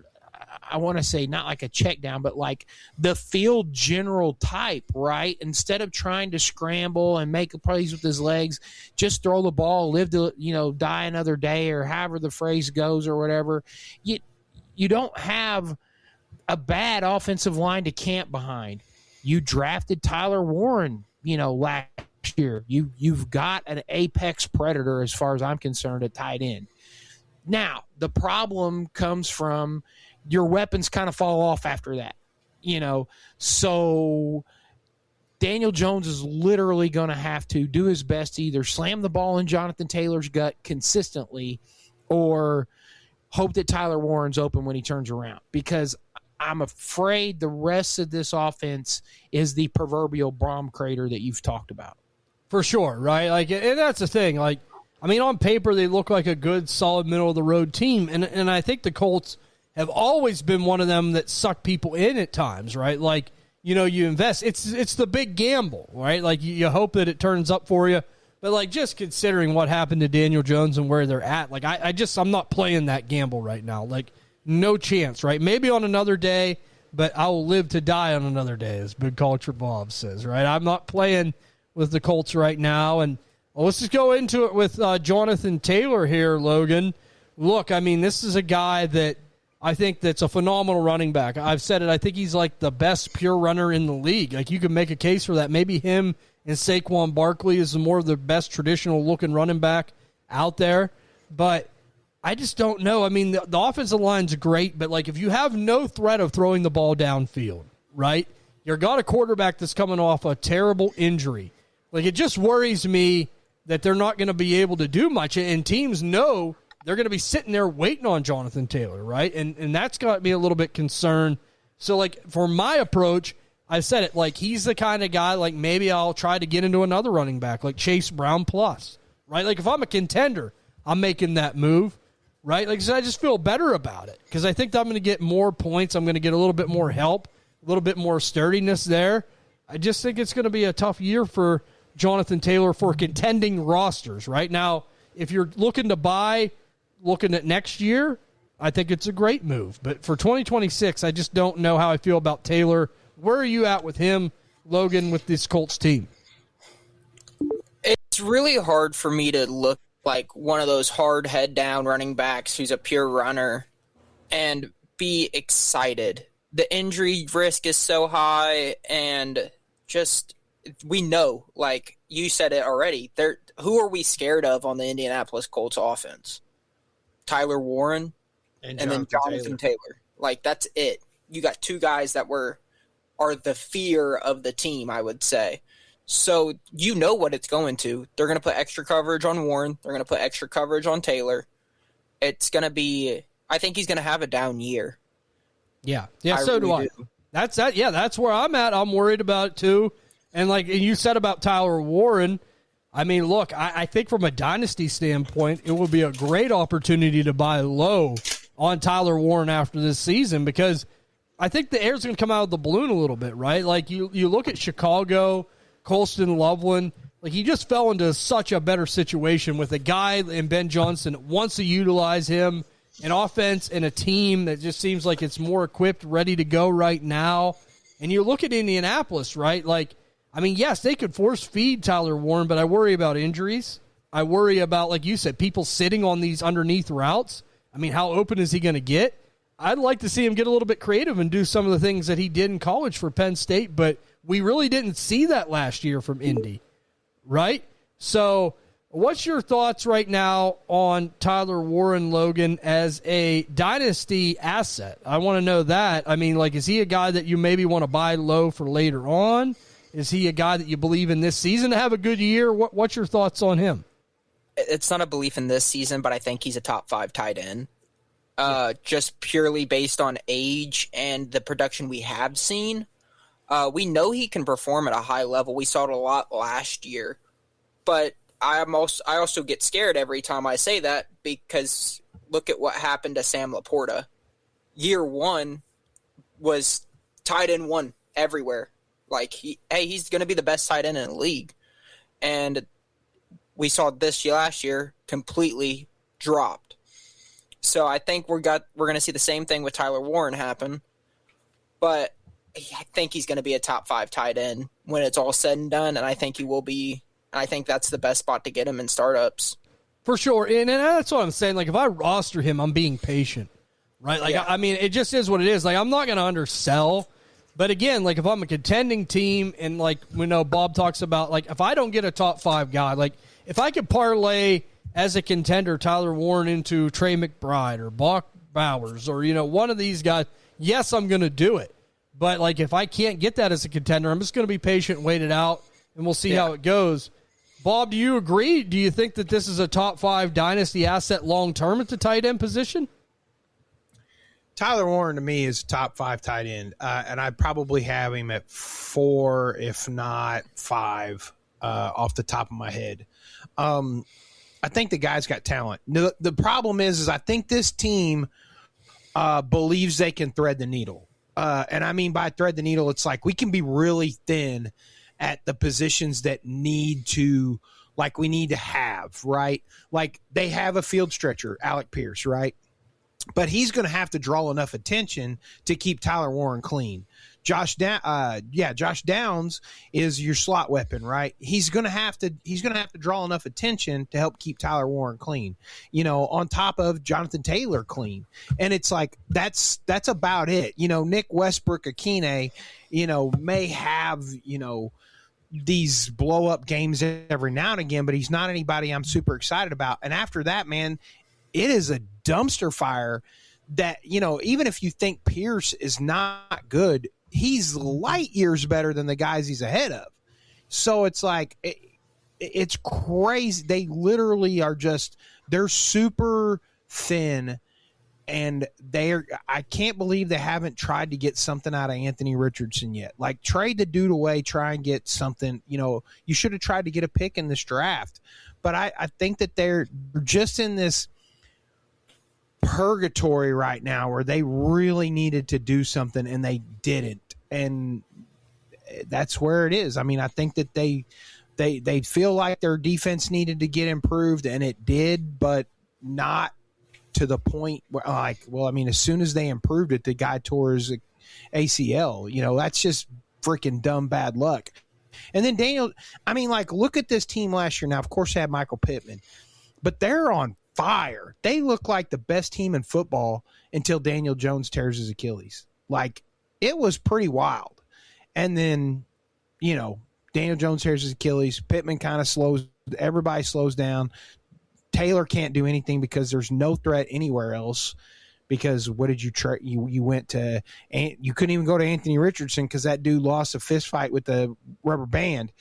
I want to say not like a check down, but like the field general type, right? Instead of trying to scramble and make plays with his legs, just throw the ball, live to, you know, die another day, or however the phrase goes or whatever. You don't have a bad offensive line to camp behind. You drafted Tyler Warren, you know, last year. You've got an apex predator as far as I'm concerned at tight end. Now, the problem comes from your weapons kind of fall off after that. So Daniel Jones is literally going to have to do his best to either slam the ball in Jonathan Taylor's gut consistently or hope that Tyler Warren's open when he turns around, because I'm afraid the rest of this offense is the proverbial bomb crater that you've talked about. For sure, right? And that's the thing. On paper, they look like a good, solid, middle-of-the-road team, and I think the Colts have always been one of them that suck people in at times, right? You invest. It's the big gamble, right? You hope that it turns up for you. But, just considering what happened to Daniel Jones and where they're at, I'm not playing that gamble right now. No chance, right? Maybe on another day, but I will live to die on another day, as Big Culture Bob says, right? I'm not playing with the Colts right now. And let's just go into it with Jonathan Taylor here, Logan. Look, this is a guy that I think that's a phenomenal running back. I've said it. I think he's the best pure runner in the league. You can make a case for that. Maybe him and Saquon Barkley is more of the best traditional-looking running back out there. But I just don't know. The offensive line's great, but, if you have no threat of throwing the ball downfield, right, you've got a quarterback that's coming off a terrible injury. It just worries me that they're not going to be able to do much, and teams know they're going to be sitting there waiting on Jonathan Taylor, right? And that's got me a little bit concerned. So, for my approach, I said it, he's the kind of guy, maybe I'll try to get into another running back, Chase Brown plus, right? If I'm a contender, I'm making that move, right? I just feel better about it because I think I'm going to get more points. I'm going to get a little bit more help, a little bit more sturdiness there. I just think it's going to be a tough year for Jonathan Taylor for contending rosters, right? Now, if you're looking at next year, I think it's a great move. But for 2026, I just don't know how I feel about Taylor. Where are you at with him, Logan, with this Colts team? It's really hard for me to look like one of those hard head-down running backs who's a pure runner and be excited. The injury risk is so high, and just we know, you said it already, who are we scared of on the Indianapolis Colts offense? Tyler Warren and then Jonathan Taylor. That's it. You got two guys that are the fear of the team, I would say. So you know what it's going to. They're going to put extra coverage on Warren. They're going to put extra coverage on Taylor. It's going to be – I think he's going to have a down year. Yeah, so do I. That's that. Yeah, that's where I'm at. I'm worried about it too. And you said about Tyler Warren, look, I think from a dynasty standpoint, it would be a great opportunity to buy low on Tyler Warren after this season because – I think the air's going to come out of the balloon a little bit, right? You look at Chicago, Colston Loveland, he just fell into such a better situation with a guy in Ben Johnson that wants to utilize him, an offense and a team that just seems like it's more equipped, ready to go right now. And you look at Indianapolis, right? Yes, they could force feed Tyler Warren, but I worry about injuries. I worry about, like you said, people sitting on these underneath routes. How open is he going to get? I'd like to see him get a little bit creative and do some of the things that he did in college for Penn State, but we really didn't see that last year from Indy, right? So what's your thoughts right now on Tyler Warren, Logan, as a dynasty asset? I want to know that. Is he a guy that you maybe want to buy low for later on? Is he a guy that you believe in this season to have a good year? What's your thoughts on him? It's not a belief in this season, but I think he's a top 5 tight end. Just purely based on age and the production we have seen. We know he can perform at a high level. We saw it a lot last year. But I also get scared every time I say that because look at what happened to Sam Laporta. Year 1 was tight end 1 everywhere. He's going to be the best tight end in the league. And we saw this last year completely dropped. So I think we're going to see the same thing with Tyler Warren happen, but I think he's going to be a top 5 tight end when it's all said and done, and I think he will be. I think that's the best spot to get him in startups. For sure, and that's what I'm saying. If I roster him, I'm being patient, right? It just is what it is. I'm not going to undersell But again, like if I'm a contending team and like we know Bob talks about, like if I don't get a top 5 guy, like if I could parlay as a contender Tyler Warren into Trey McBride or Bach Bowers or, one of these guys, yes, I'm going to do it. But like if I can't get that as a contender, I'm just going to be patient and wait it out, and we'll see how it goes. Bob, do you agree? Do you think that this is a top 5 dynasty asset long-term at the tight end position? Tyler Warren, to me, is a top 5 tight end, and I'd probably have him at 4, if not 5, off the top of my head. I think the guy's got talent. The problem is I think this team believes they can thread the needle. And I mean by thread the needle, it's like we can be really thin at the positions that we need to have, right? Like they have a field stretcher, Alec Pierce, right? But he's going to have to draw enough attention to keep Tyler Warren clean. Josh Downs is your slot weapon, right? He's going to have to draw enough attention to help keep Tyler Warren clean. On top of Jonathan Taylor clean. And it's like that's about it. Nick Westbrook-Akine, may have, these blow up games every now and again, but he's not anybody I'm super excited about. And after that, man, it is a dumpster fire that, even if you think Pierce is not good, he's light years better than the guys he's ahead of. So it's like, it's crazy. They literally are they're super thin, and I can't believe they haven't tried to get something out of Anthony Richardson yet. Like, trade the dude away, try and get something. You should have tried to get a pick in this draft. But I think that they're just in this purgatory right now where they really needed to do something and they didn't. And that's where it is. I mean, I think that they feel like their defense needed to get improved, and it did, but not to the point where, as soon as they improved it, the guy tore his ACL. That's just freaking dumb bad luck. And then Daniel, look at this team last year. Now, of course, they had Michael Pittman, but they're on fire. They look like the best team in football until Daniel Jones tears his Achilles. Like, it was pretty wild. And then, Daniel Jones tears his Achilles. Pittman kind of everybody slows down. Taylor can't do anything because there's no threat anywhere else. Because what did you try? You went to, you couldn't even go to Anthony Richardson because that dude lost a fist fight with the rubber band.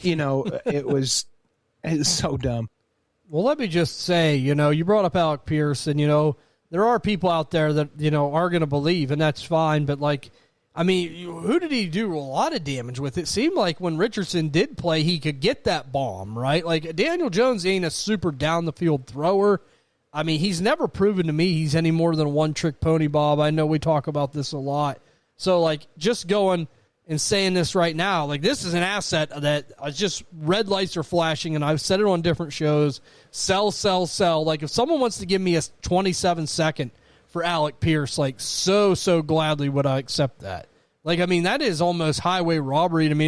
It was so dumb. Well, let me just say, you brought up Alec Pierce, and, there are people out there that, are going to believe, and that's fine. But, who did he do a lot of damage with? It seemed like when Richardson did play, he could get that bomb, right? Like, Daniel Jones ain't a super down-the-field thrower. He's never proven to me he's any more than a one-trick pony, Bob. I know we talk about this a lot. So, just going and saying this right now, this is an asset that just red lights are flashing, and I've said it on different shows. Sell, sell, sell. If someone wants to give me a 27-second for Alec Pierce, so gladly would I accept that. That is almost highway robbery to me.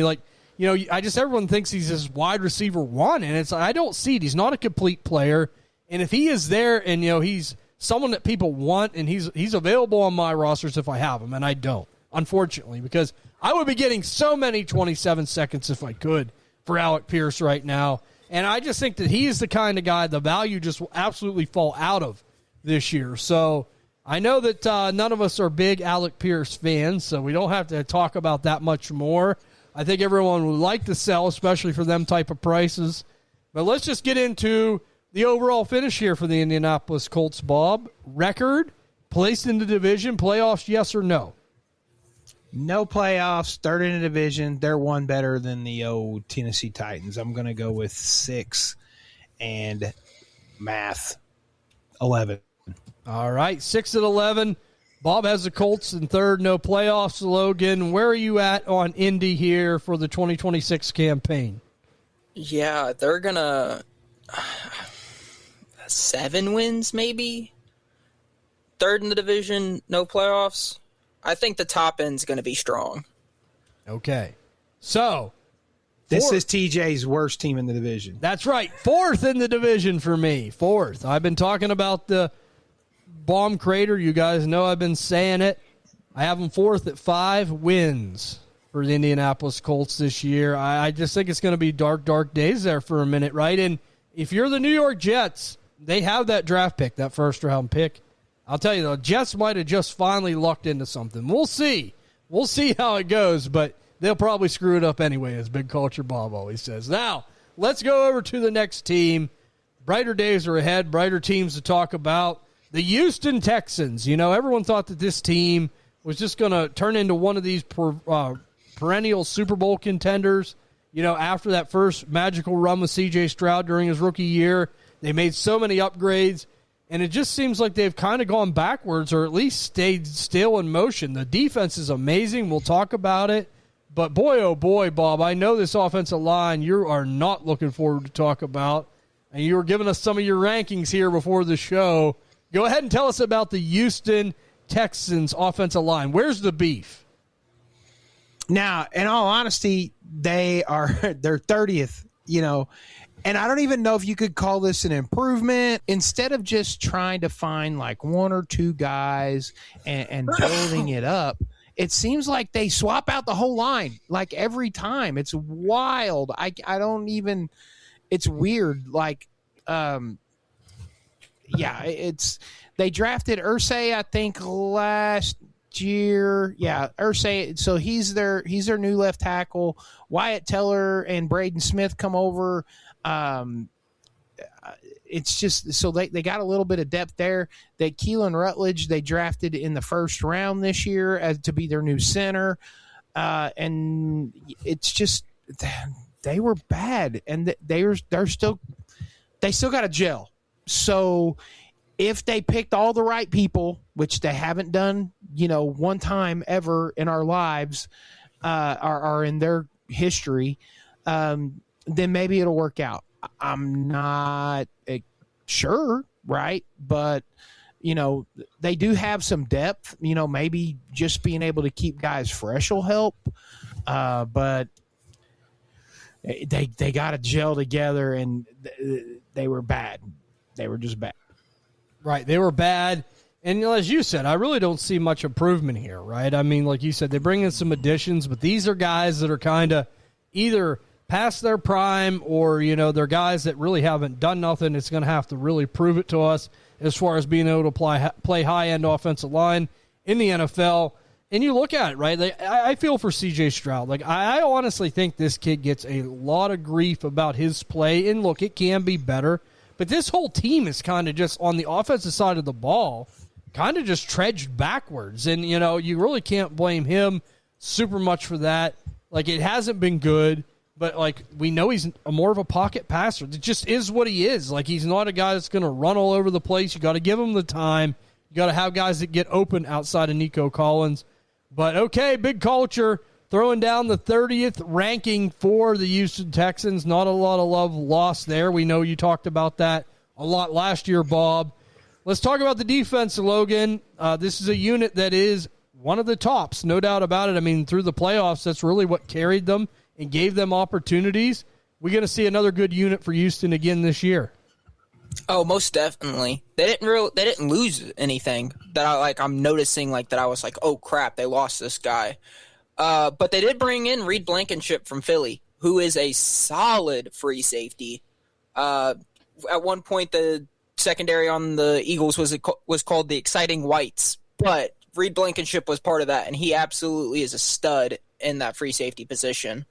Everyone thinks he's this wide receiver one, and I don't see it. He's not a complete player. And if he is there and, he's someone that people want and he's available on my rosters if I have him, and I don't, unfortunately, because I would be getting so many 27 seconds if I could for Alec Pierce right now. And I just think that he is the kind of guy the value just will absolutely fall out of this year. So I know that none of us are big Alec Pierce fans, so we don't have to talk about that much more. I think everyone would like to sell, especially for them type of prices. But let's just get into the overall finish here for the Indianapolis Colts, Bob. Record, placed in the division, playoffs, yes or no? No playoffs, third in the division. They're one better than the old Tennessee Titans. I'm going to go with 6 and math, 11. All right, 6 and 11. Bob has the Colts in third, no playoffs. Logan, where are you at on Indy here for the 2026 campaign? Yeah, they're going to 7 wins maybe. Third in the division, no playoffs. I think the top end's going to be strong. Okay. So, this is TJ's worst team in the division. That's right. Fourth in the division for me. Fourth. I've been talking about the bomb crater. You guys know I've been saying it. I have them fourth at 5 wins for the Indianapolis Colts this year. I just think it's going to be dark, dark days there for a minute, right? And if you're the New York Jets, they have that draft pick, that first-round pick. I'll tell you, the Jets might have just finally lucked into something. We'll see. We'll see how it goes, but they'll probably screw it up anyway, as Big Culture Bob always says. Now, let's go over to the next team. Brighter days are ahead, brighter teams to talk about. The Houston Texans. You know, everyone thought that this team was just going to turn into one of these perennial Super Bowl contenders. You know, after that first magical run with CJ Stroud during his rookie year, they made so many upgrades, and it just seems like they've kind of gone backwards or at least stayed still in motion. The defense is amazing. We'll talk about it. But boy, oh boy, Bob, I know this offensive line you are not looking forward to talk about. And you were giving us some of your rankings here before the show. Go ahead and tell us about the Houston Texans offensive line. Where's the beef? Now, in all honesty, they're 30th, you know, and I don't even know if you could call this an improvement. Instead of just trying to find like one or two guys and building it up, it seems like they swap out the whole line like every time. It's wild. I don't even. It's weird. Like, they drafted Irsay, I think, last year. Yeah, Irsay. So he's their new left tackle. Wyatt Teller and Braden Smith come over. It's just so they got a little bit of depth there. That Keelan Rutledge they drafted in the first round this year to be their new center, and it's just. They were bad, and they still got to gel. So if they picked all the right people, which they haven't done, you know, one time ever in our lives, or in their history, then maybe it'll work out. I'm not sure, right? But you know, they do have some depth. You know, maybe just being able to keep guys fresh will help. But they got to gel together, and they were bad. They were just bad. Right, they were bad. And you know, as you said, I really don't see much improvement here, right? I mean, like you said, they bring in some additions, but these are guys that are kind of either past their prime or, you know, they're guys that really haven't done nothing. It's going to have to really prove it to us as far as being able to play high-end offensive line in the NFL. And you look at it, right? Like, I feel for CJ Stroud. Like, I honestly think this kid gets a lot of grief about his play. And look, it can be better. But this whole team is kind of just on the offensive side of the ball, kind of just trudged backwards. And, you know, you really can't blame him super much for that. Like, it hasn't been good. But, like, we know he's more of a pocket passer. It just is what he is. Like, he's not a guy that's going to run all over the place. You got to give him the time. You got to have guys that get open outside of Nico Collins. But, okay, Big Culture throwing down the 30th ranking for the Houston Texans. Not a lot of love lost there. We know you talked about that a lot last year, Bob. Let's talk about the defense, Logan. This is a unit that is one of the tops, no doubt about it. I mean, through the playoffs, that's really what carried them and gave them opportunities. We're going to see another good unit for Houston again this year. Oh, most definitely. They didn't lose anything that I'm noticing that I was like, oh crap, they lost this guy. But they did bring in Reed Blankenship from Philly, who is a solid free safety. At one point, the secondary on the Eagles was called the Exciting Whites, but Reed Blankenship was part of that, and he absolutely is a stud in that free safety position.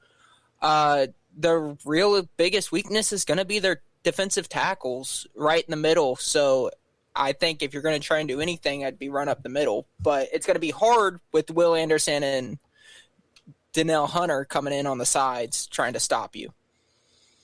The real biggest weakness is going to be their defensive tackles right in the middle. So I think if you're going to try and do anything, I'd be run up the middle. But it's going to be hard with Will Anderson and Danielle Hunter coming in on the sides trying to stop you.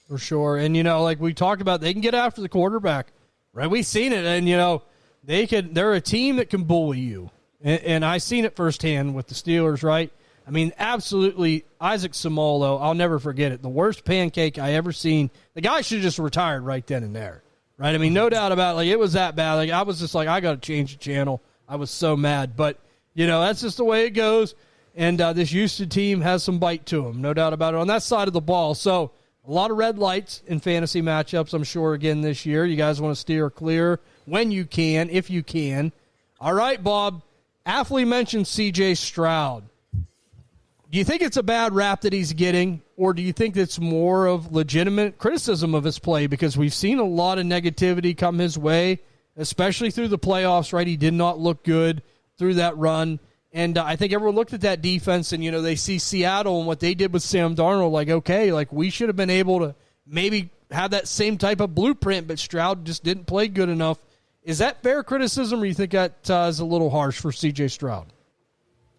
For sure. And, you know, like we talked about, they can get after the quarterback, right? We've seen it. And, you know, they're a team that can bully you. And I seen it firsthand with the Steelers, right? I mean, absolutely, Isaac Samolo, I'll never forget it. The worst pancake I ever seen. The guy should have just retired right then and there, right? I mean, no doubt about it. Like, it was that bad. Like, I was just like, I got to change the channel. I was so mad. But, you know, that's just the way it goes. And this Houston team has some bite to them, no doubt about it, on that side of the ball. So, a lot of red lights in fantasy matchups, I'm sure, again this year. You guys want to steer clear when you can, if you can. All right, Bob. Athlete mentioned CJ Stroud. Do you think it's a bad rap that he's getting, or do you think it's more of legitimate criticism of his play? Because we've seen a lot of negativity come his way, especially through the playoffs, right? He did not look good through that run. And I think everyone looked at that defense and, they see Seattle and what they did with Sam Darnold, like, okay, like we should have been able to maybe have that same type of blueprint, but Stroud just didn't play good enough. Is that fair criticism, or you think that is a little harsh for CJ Stroud?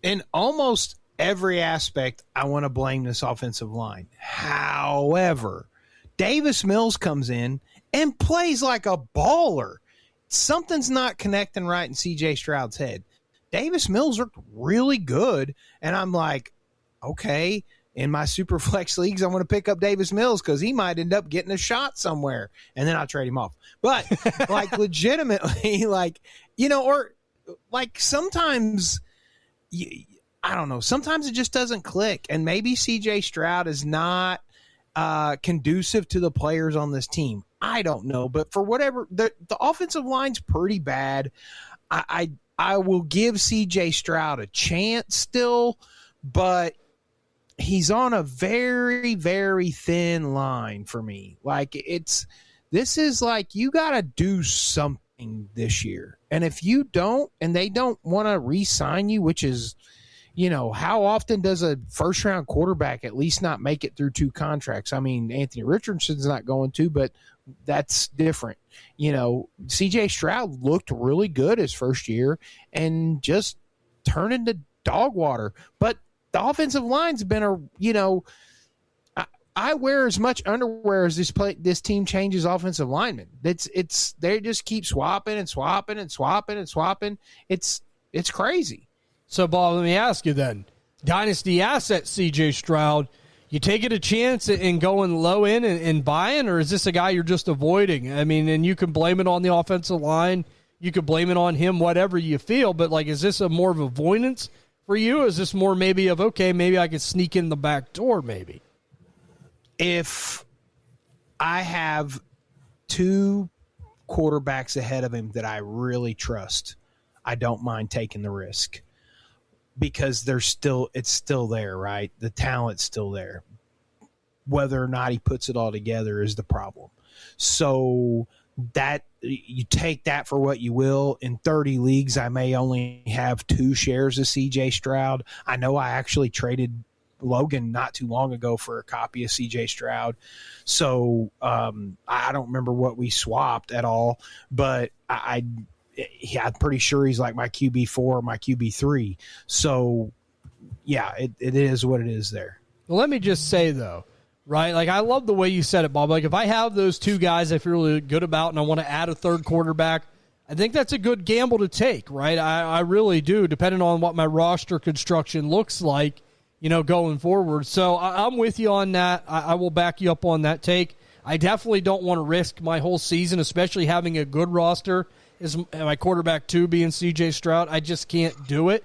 In almost every aspect, I want to blame this offensive line. However, Davis Mills comes in and plays like a baller. Something's not connecting right in CJ Stroud's head. Davis Mills looked really good, and I'm like, okay, in my super flex leagues, I want to pick up Davis Mills because he might end up getting a shot somewhere, and then I'll trade him off. But, like, legitimately, like, or, like, sometimes I don't know. Sometimes it just doesn't click, and maybe CJ Stroud is not conducive to the players on this team. I don't know, but for whatever, the offensive line's pretty bad. I will give CJ Stroud a chance still, but he's on a very, very thin line for me. Like this is like you got to do something this year, and if you don't, and they don't want to re-sign you, which is. How often does a first-round quarterback at least not make it through 2 contracts? I mean, Anthony Richardson's not going to, but that's different. CJ Stroud looked really good his first year and just turned into dog water. But the offensive line's been I wear as much underwear as this team changes offensive linemen. They just keep swapping and swapping and swapping and swapping. It's crazy. So, Bob, let me ask you then. Dynasty asset CJ Stroud, you taking a chance and going low in and buying, or is this a guy you're just avoiding? I mean, and you can blame it on the offensive line. You could blame it on him, whatever you feel. But, like, is this a more of avoidance for you? Or is this more maybe of, okay, maybe I could sneak in the back door maybe? If I have 2 quarterbacks ahead of him that I really trust, I don't mind taking the risk. Because it's still there, right? The talent's still there. Whether or not he puts it all together is the problem. So that you take that for what you will. In 30 leagues, I may only have 2 shares of CJ Stroud. I know I actually traded Logan not too long ago for a copy of CJ Stroud. So I don't remember what we swapped at all, but I'm pretty sure he's like my QB4 or my QB3. So, yeah, it is what it is there. Well, let me just say, though, right, like I love the way you said it, Bob. Like if I have those 2 guys I feel really good about and I want to add a 3rd quarterback, I think that's a good gamble to take, right? I really do, depending on what my roster construction looks like, going forward. So I'm with you on that. I will back you up on that take. I definitely don't want to risk my whole season, especially having a good roster, is my quarterback 2 being CJ Stroud. I just can't do it.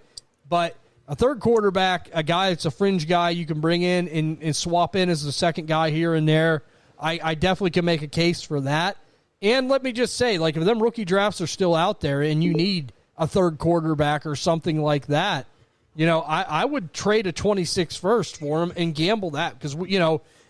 But a 3rd quarterback, a guy that's a fringe guy you can bring in and swap in as the 2nd guy here and there, I definitely can make a case for that. And let me just say, like, if them rookie drafts are still out there and you need a 3rd quarterback or something like that, I would trade a 26 first for him and gamble that. Because,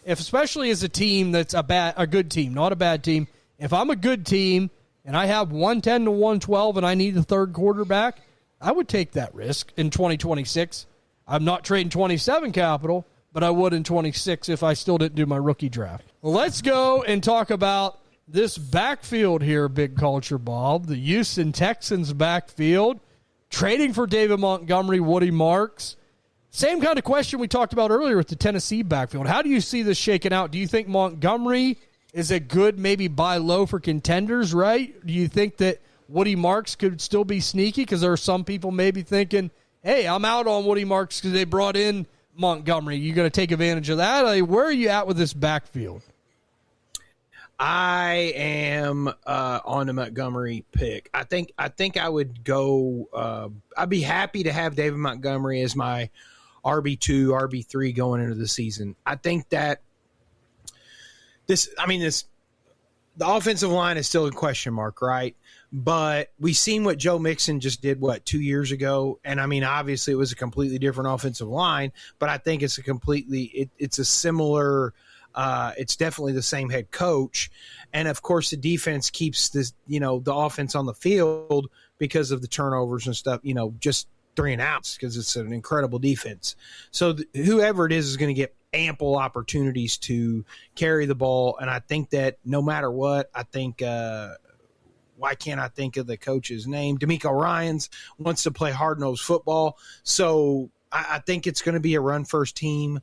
if especially as a team that's a good team, not a bad team, if I'm a good team and I have 110 to 112 and I need a 3rd quarterback, I would take that risk in 2026. I'm not trading 27 capital, but I would in 26 if I still didn't do my rookie draft. Well, let's go and talk about this backfield here, Big Culture Bob. The Houston Texans backfield, trading for David Montgomery, Woody Marks. Same kind of question we talked about earlier with the Tennessee backfield. How do you see this shaking out? Do you think Montgomery is a good maybe buy low for contenders, right? Do you think that Woody Marks could still be sneaky? Because there are some people maybe thinking, hey, I'm out on Woody Marks because they brought in Montgomery. You going to take advantage of that? Like, where are you at with this backfield? I am on the Montgomery pick. I think I would go. I'd be happy to have David Montgomery as my RB2, RB3 going into the season. I think that the offensive line is still a question mark, right? But we seen what Joe Mixon just did, 2 years ago? And I mean, obviously it was a completely different offensive line, but I think it's it's a similar, it's definitely the same head coach. And of course the defense keeps this, the offense on the field because of the turnovers and stuff, just 3 and outs, because it's an incredible defense. So whoever it is going to get ample opportunities to carry the ball. And I think that no matter what, I think, why can't I think of the coach's name? D'Amico Ryans wants to play hard-nosed football. So I think it's going to be a run-first team,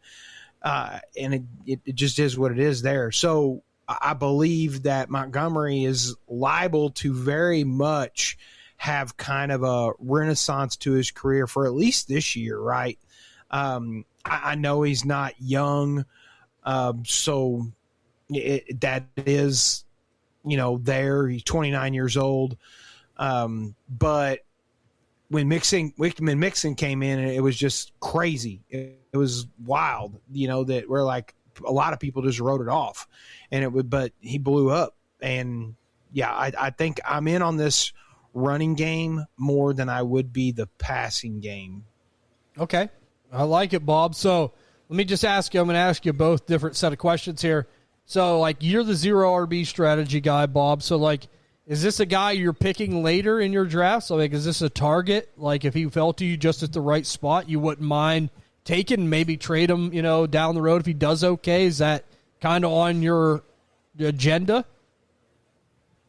and it just is what it is there. So I believe that Montgomery is liable to very much have kind of a renaissance to his career for at least this year, right? I know he's not young, so that is – there. He's 29 years old. But when Mixon came in, it was just crazy. It was wild, that we're like, a lot of people just wrote it off. But he blew up. And yeah, I think I'm in on this running game more than I would be the passing game. Okay. I like it, Bob. So let me just ask you, I'm going to ask you both different set of questions here. So, you're the zero RB strategy guy, Bob. So, is this a guy you're picking later in your draft? So, is this a target? If he fell to you just at the right spot, you wouldn't mind taking, maybe trade him, down the road if he does okay? Is that kind of on your agenda?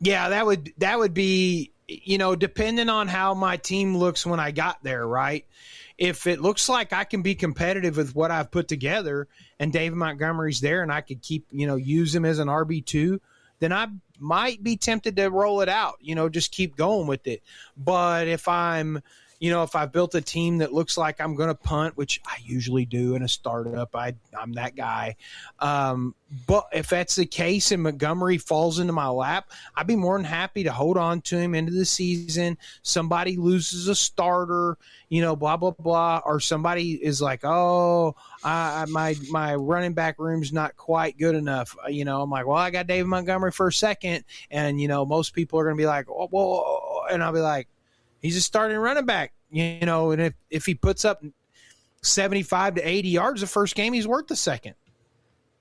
Yeah, that would be, depending on how my team looks when I got there, right? If it looks like I can be competitive with what I've put together and David Montgomery's there and I could keep, use him as an RB2, then I might be tempted to roll it out, just keep going with it. But if if I've built a team that looks like I'm going to punt, which I usually do in a startup, I'm that guy. But if that's the case and Montgomery falls into my lap, I'd be more than happy to hold on to him into the season. Somebody loses a starter, blah, blah, blah, or somebody is like, my running back room's not quite good enough. I'm like, well, I got David Montgomery for a second. And, most people are going to be like, oh, well, and I'll be like, he's a starting running back, and if he puts up 75 to 80 yards the first game, he's worth the second.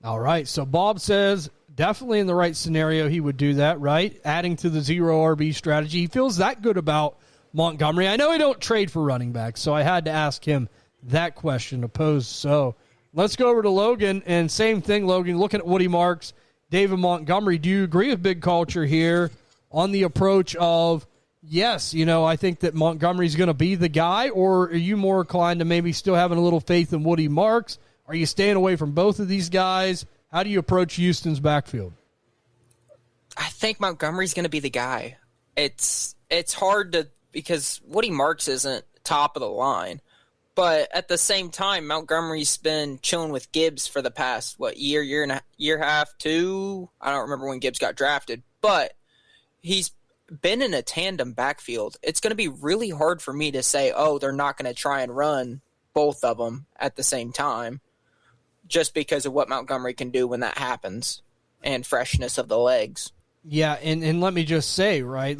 All right. So Bob says definitely in the right scenario he would do that, right? Adding to the zero RB strategy. He feels that good about Montgomery. I know he don't trade for running backs, so I had to ask him that question to pose. So let's go over to Logan, and same thing, Logan, looking at Woody Marks, David Montgomery. Do you agree with Big Culture here on the approach of, yes, I think that Montgomery's going to be the guy, or are you more inclined to maybe still having a little faith in Woody Marks? Are you staying away from both of these guys? How do you approach Houston's backfield? I think Montgomery's going to be the guy. It's hard to, because Woody Marks isn't top of the line, but at the same time, Montgomery's been chilling with Gibbs for the past year and a half, 2. I don't remember when Gibbs got drafted, but he's been in a tandem backfield. It's going to be really hard for me to say, they're not going to try and run both of them at the same time, just because of what Montgomery can do when that happens and freshness of the legs. Yeah, and let me just say, right,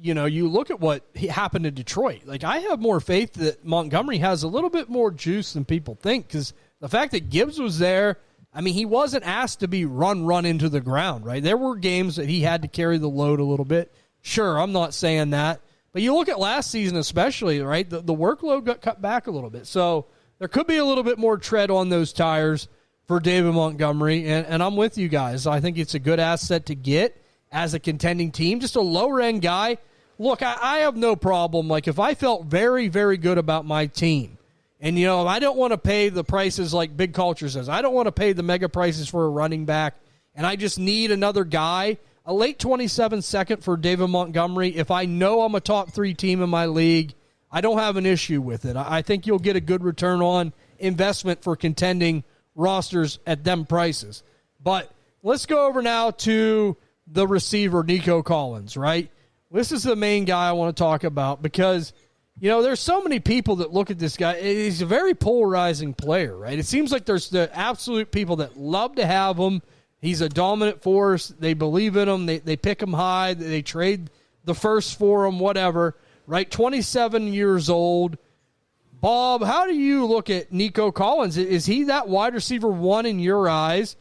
you look at what happened in Detroit. I have more faith that Montgomery has a little bit more juice than people think, because the fact that Gibbs was there, he wasn't asked to be run into the ground, right? There were games that he had to carry the load a little bit. Sure, I'm not saying that. But you look at last season especially, right? The workload got cut back a little bit. So there could be a little bit more tread on those tires for David Montgomery. And I'm with you guys. I think it's a good asset to get as a contending team. Just a lower-end guy. Look, I have no problem. If I felt very, very good about my team, and, I don't want to pay the prices like Big Culture says. I don't want to pay the mega prices for a running back, and I just need another guy. A late 27 second for David Montgomery. If I know I'm a top 3 team in my league, I don't have an issue with it. I think you'll get a good return on investment for contending rosters at them prices. But let's go over now to the receiver, Nico Collins, right? This is the main guy I want to talk about because, there's so many people that look at this guy. He's a very polarizing player, right? It seems like there's the absolute people that love to have him. He's a dominant force. They believe in him. They pick him high. They trade the first for him, whatever, right? 27 years old. Bob, how do you look at Nico Collins? Is he that wide receiver one in your eyes?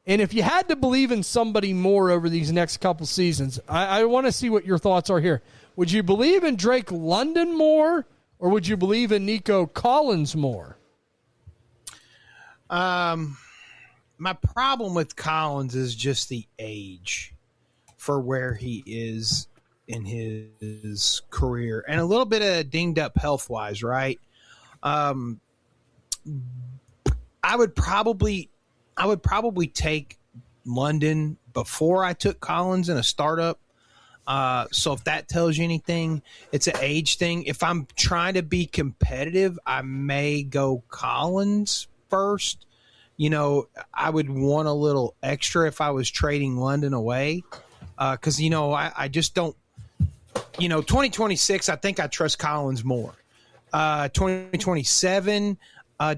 And if you had to believe in somebody more over these next couple seasons, I want to see what your thoughts are here. Would you believe in Drake London more, or would you believe in Nico Collins more? My problem with Collins is just the age for where he is in his career, and a little bit of dinged up health wise, right? I would probably take London before I took Collins in a startup. So if that tells you anything, it's an age thing. If I'm trying to be competitive, I may go Collins first. You know, I would want a little extra if I was trading London away. Because, you know, I just don't, you know, 2026, I think I trust Collins more. 2027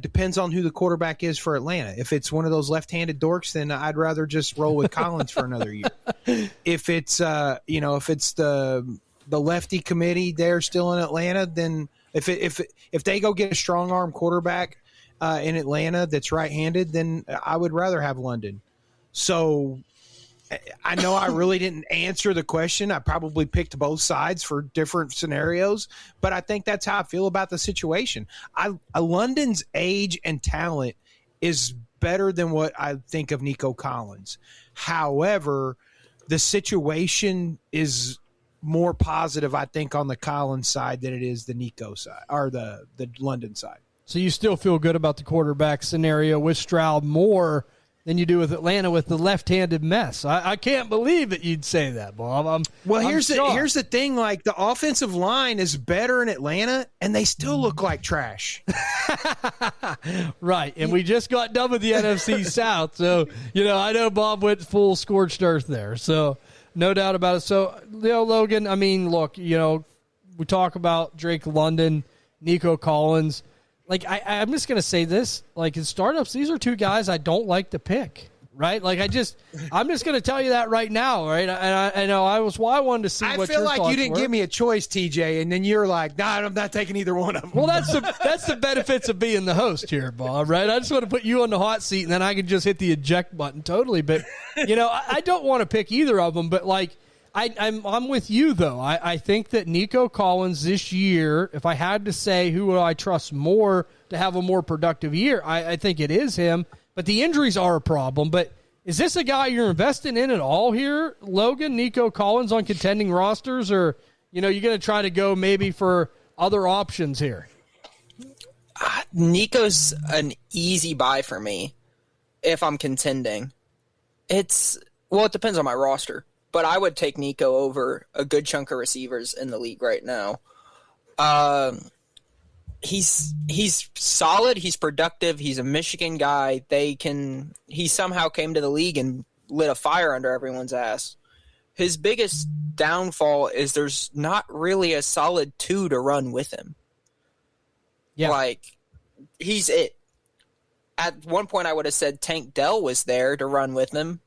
depends on who the quarterback is for Atlanta. If it's one of those left-handed dorks, then I'd rather just roll with Collins for another year. If it's you know, if it's the lefty committee there still in Atlanta, then if they go get a strong arm quarterback in Atlanta that's right-handed, then I would rather have London. So I know I really didn't answer the question. I probably picked both sides for different scenarios, but I think that's how I feel about the situation. London's age and talent is better than what I think of Nico Collins. However, the situation is more positive, I think, on the Collins side than it is the Nico side or the London side. So you still feel good about the quarterback scenario with Stroud more than you do with Atlanta with the left-handed mess. I can't believe that you'd say that, Bob. Here's the thing. Like, the offensive line is better in Atlanta, and they still look like trash. Right, and we just got done with the NFC South, so, you know, I know Bob went full scorched earth there, so no doubt about it. So, you know, Logan, I mean, look, you know, we talk about Drake London, Nico Collins. Like, I'm just going to say this. Like, in startups, these are two guys I don't like to pick, right? Like, I'm just going to tell you that right now, right? And I know I wanted to see what your thoughts were. I feel like you didn't give me a choice, TJ, and then you're like, nah, I'm not taking either one of them. Well, that's the benefits of being the host here, Bob, right? I just want to put you on the hot seat, and then I can just hit the eject button totally. But, you know, I don't want to pick either of them, but, like, I'm with you, though. I think that Nico Collins this year, if I had to say who would I trust more to have a more productive year, I think it is him. But the injuries are a problem. But is this a guy you're investing in at all here, Logan, Nico Collins on contending rosters? Or, you know, you're going to try to go maybe for other options here? Nico's an easy buy for me if I'm contending. It depends on my roster. But I would take Nico over a good chunk of receivers in the league right now. He's solid. He's productive. He's a Michigan guy. He somehow came to the league and lit a fire under everyone's ass. His biggest downfall is there's not really a solid two to run with him. Yeah. Like, he's it. At one point I would have said Tank Dell was there to run with him,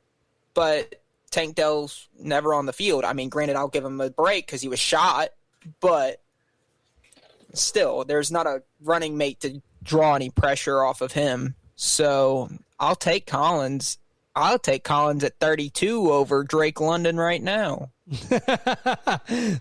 but Tank Dell's never on the field. I mean, granted, I'll give him a break because he was shot, but still, there's not a running mate to draw any pressure off of him. So I'll take Collins. I'll take Collins at 32 over Drake London right now.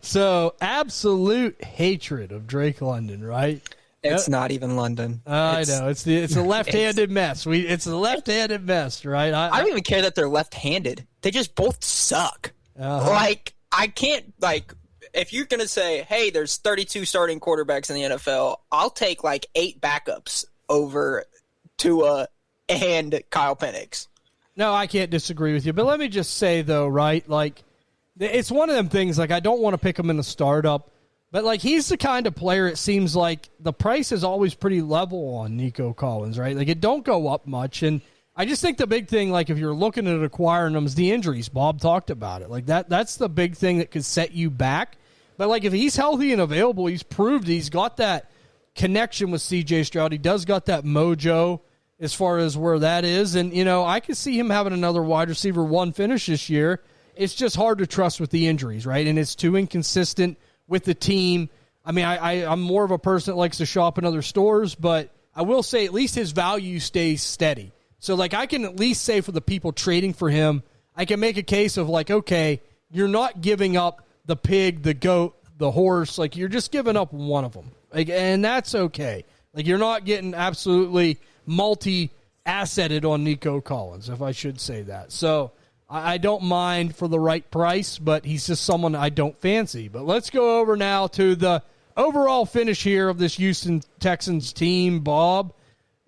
So absolute hatred of Drake London, right? It's not even London. I know. It's a left-handed mess. It's a left-handed mess, right? I don't even care that they're left-handed. They just both suck. Uh-huh. Like, I can't, like, if you're going to say, hey, there's 32 starting quarterbacks in the NFL, I'll take, like, 8 backups over Tua and Kyle Penix. No, I can't disagree with you. But let me just say, though, right, like, it's one of them things, like, I don't want to pick him in a startup. But, like, he's the kind of player, it seems like the price is always pretty level on Nico Collins, right? Like, it don't go up much. And I just think the big thing, like, if you're looking at acquiring them, is the injuries. Bob talked about it. Like, that's the big thing that could set you back. But, like, if he's healthy and available, he's proved he's got that connection with CJ Stroud. He does got that mojo as far as where that is. And, you know, I could see him having another wide receiver one finish this year. it's just hard to trust with the injuries, right? And it's too inconsistent with the team. I mean, I'm more of a person that likes to shop in other stores, but I will say at least his value stays steady. So, like, I can at least say for the people trading for him, I can make a case of, like, okay, you're not giving up the pig, the goat, the horse. Like, you're just giving up one of them. Like, and that's okay. Like, you're not getting absolutely multi-asseted on Nico Collins, if I should say that. So, I don't mind for the right price, but he's just someone I don't fancy. But let's go over now to the overall finish here of this Houston Texans team, Bob.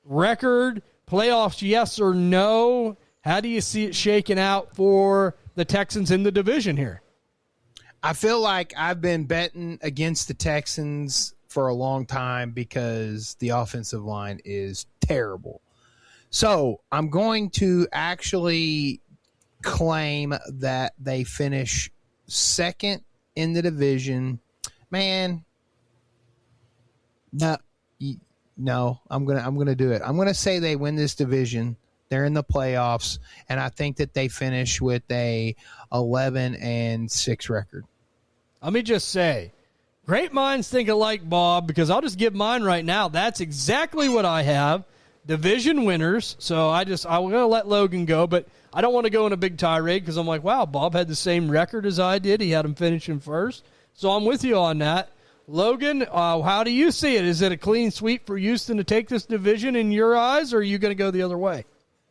Record, playoffs, yes or no? How do you see it shaking out for the Texans in the division here? I feel like I've been betting against the Texans for a long time because the offensive line is terrible. So I'm going to actually claim that they finish second in the division. Man, no, I'm gonna do it. I'm gonna say they win this division. They're in the playoffs, and I think that they finish with a 11-6 record. Let me just say, great minds think alike, Bob, because I'll just give mine right now. That's exactly what I have. Division winners. So I'm going to let Logan go, but I don't want to go in a big tirade because I'm like, wow, Bob had the same record as I did. He had him finishing first. So I'm with you on that. Logan, how do you see it? Is it a clean sweep for Houston to take this division in your eyes, or are you going to go the other way?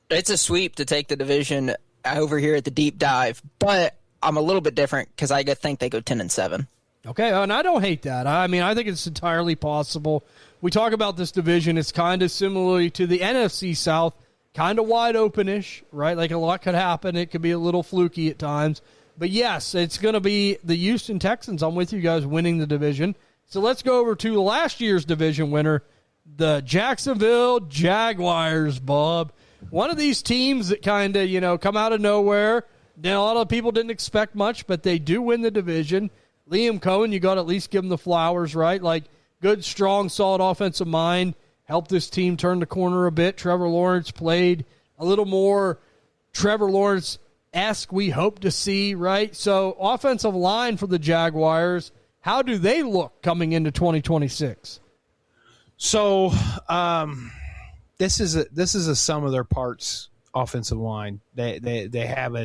It's a sweep to take the division over here at the deep dive, but I'm a little bit different because I think they go 10-7. Okay, and I don't hate that. I mean, I think it's entirely possible. We talk about this division. It's kind of similarly to the NFC South, kind of wide open-ish, right? Like a lot could happen. It could be a little fluky at times. But, yes, it's going to be the Houston Texans. I'm with you guys winning the division. So let's go over to last year's division winner, the Jacksonville Jaguars, Bob. One of these teams that kind of, come out of nowhere. A lot of people didn't expect much, but they do win the division. Liam Cohen, you got to at least give him the flowers, right? Like, good, strong, solid offensive mind. Helped this team turn the corner a bit. Trevor Lawrence played a little more Trevor Lawrence-esque we hope to see, right? So, offensive line for the Jaguars, how do they look coming into 2026? So, this is a sum of their parts offensive line. They have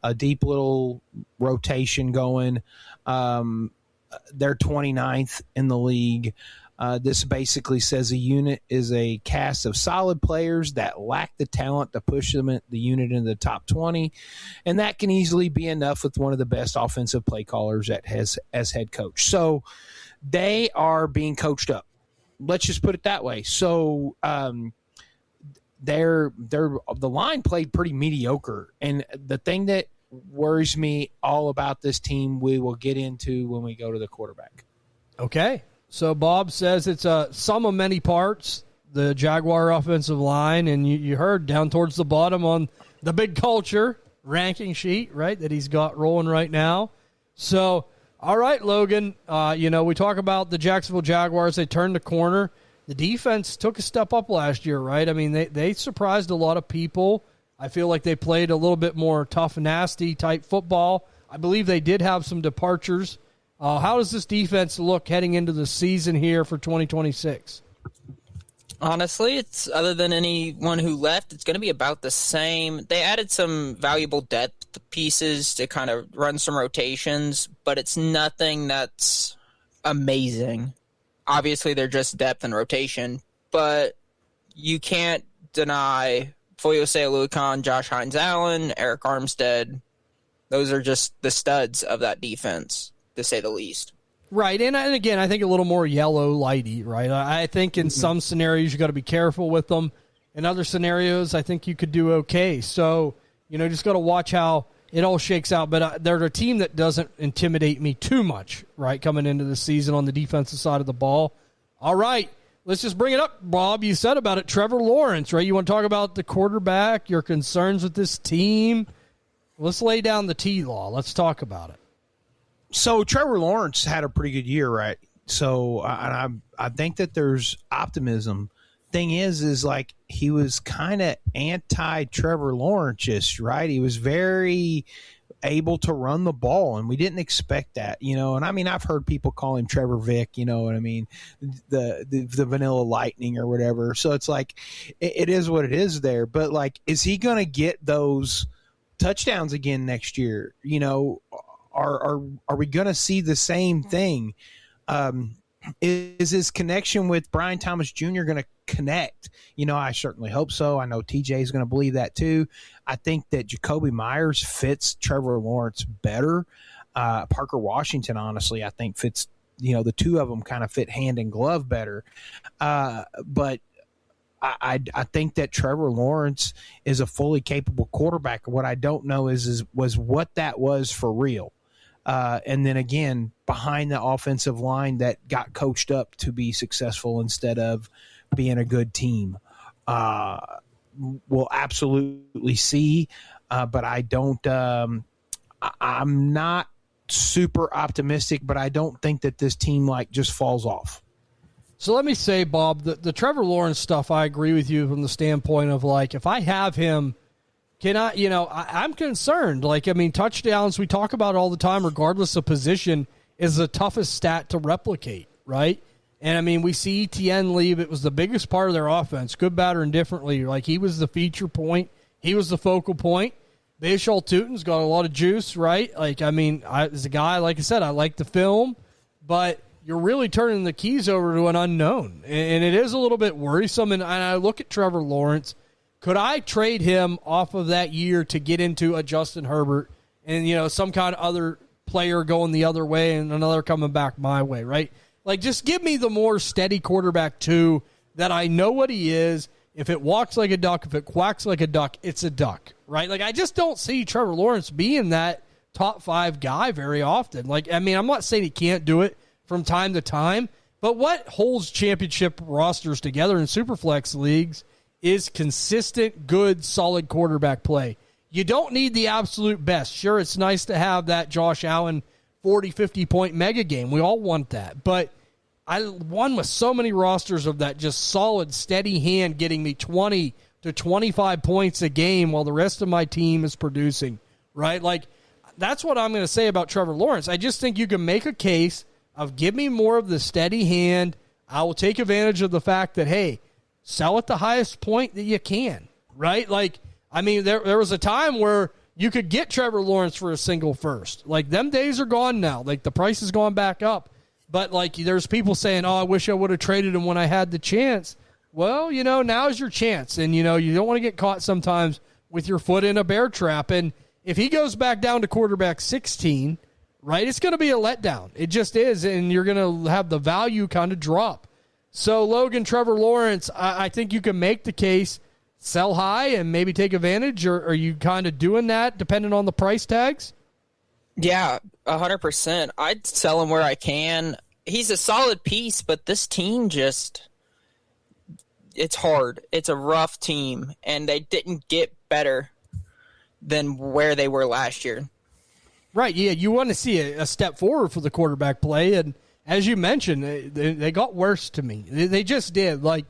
a deep little rotation going. They're 29th in the league. This basically says a unit is a cast of solid players that lack the talent to push the unit into the top 20, and that can easily be enough with one of the best offensive play callers as head coach. So they are being coached up. Let's just put it that way. So the line played pretty mediocre, and the thing that worries me all about this team we will get into when we go to the quarterback. Okay. So Bob says it's a sum of many parts, the Jaguar offensive line, and you heard down towards the bottom on the big culture ranking sheet, right, that he's got rolling right now. So, all right, Logan, we talk about the Jacksonville Jaguars. They turned the corner. The defense took a step up last year, right? I mean, they surprised a lot of people. I feel like they played a little bit more tough, nasty type football. I believe they did have some departures. How does this defense look heading into the season here for 2026? Honestly, it's other than anyone who left, it's going to be about the same. They added some valuable depth pieces to kind of run some rotations, but it's nothing that's amazing. Obviously, they're just depth and rotation, but you can't deny Foyose Aluakon, Josh Hines-Allen, Eric Armstead. Those are just the studs of that defense, to say the least. Right, and again, I think a little more yellow lighty, right? I think in some scenarios you got to be careful with them. In other scenarios, I think you could do okay. So, just got to watch how it all shakes out. But they're a team that doesn't intimidate me too much, right, coming into the season on the defensive side of the ball. All right, let's just bring it up, Bob. You said about it, Trevor Lawrence, right? You want to talk about the quarterback, your concerns with this team? Let's lay down the T-law. Let's talk about it. So Trevor Lawrence had a pretty good year, right? So I think that there's optimism. Thing is like he was kind of anti-Trevor Lawrence, right? He was very able to run the ball, and we didn't expect that, And I mean, I've heard people call him Trevor Vick, you know what I mean, the vanilla lightning or whatever. So it's like it is what it is there. But like, is he going to get those touchdowns again next year? Are we going to see the same thing? Is his connection with Brian Thomas Jr. going to connect? I certainly hope so. I know TJ is going to believe that too. I think that Jacoby Myers fits Trevor Lawrence better. Parker Washington, honestly, I think fits, the two of them kind of fit hand in glove better. But I think that Trevor Lawrence is a fully capable quarterback. What I don't know was what that was for real. And then again, behind the offensive line that got coached up to be successful instead of being a good team. We'll absolutely see, but I don't. I'm not super optimistic, but I don't think that this team just falls off. So let me say, Bob, the Trevor Lawrence stuff, I agree with you from the standpoint of if I have him. I'm concerned. Touchdowns, we talk about all the time, regardless of position, is the toughest stat to replicate, right? And, we see ETN leave. It was the biggest part of their offense, good, bad, or indifferently. He was the feature point. He was the focal point. Bashal Tutin's got a lot of juice, right? As a guy, like I said, I like the film, but you're really turning the keys over to an unknown. And it is a little bit worrisome. And I look at Trevor Lawrence. Could I trade him off of that year to get into a Justin Herbert and, some kind of other player going the other way and another coming back my way, right? Just give me the more steady quarterback, too, that I know what he is. If it walks like a duck, if it quacks like a duck, it's a duck, right? I just don't see Trevor Lawrence being that top 5 guy very often. I'm not saying he can't do it from time to time, but what holds championship rosters together in Superflex leagues is consistent, good, solid quarterback play. You don't need the absolute best. Sure, it's nice to have that Josh Allen 40, 50-point mega game. We all want that. But I won with so many rosters of that just solid, steady hand getting me 20 to 25 points a game while the rest of my team is producing, right? That's what I'm going to say about Trevor Lawrence. I just think you can make a case of give me more of the steady hand. I will take advantage of the fact that, hey, sell at the highest point that you can, right? There was a time where you could get Trevor Lawrence for a single first. Them days are gone now. The price has gone back up. But, there's people saying, I wish I would have traded him when I had the chance. Well, now's your chance. And, you don't want to get caught sometimes with your foot in a bear trap. And if he goes back down to quarterback 16, right, it's going to be a letdown. It just is. And you're going to have the value kind of drop. So, Logan, Trevor Lawrence, I think you can make the case, sell high and maybe take advantage, or are you kind of doing that depending on the price tags? Yeah, 100%. I'd sell him where I can. He's a solid piece, but this team it's hard. It's a rough team, and they didn't get better than where they were last year. Right, yeah, you want to see a step forward for the quarterback play, and as you mentioned, they got worse to me. They just did. I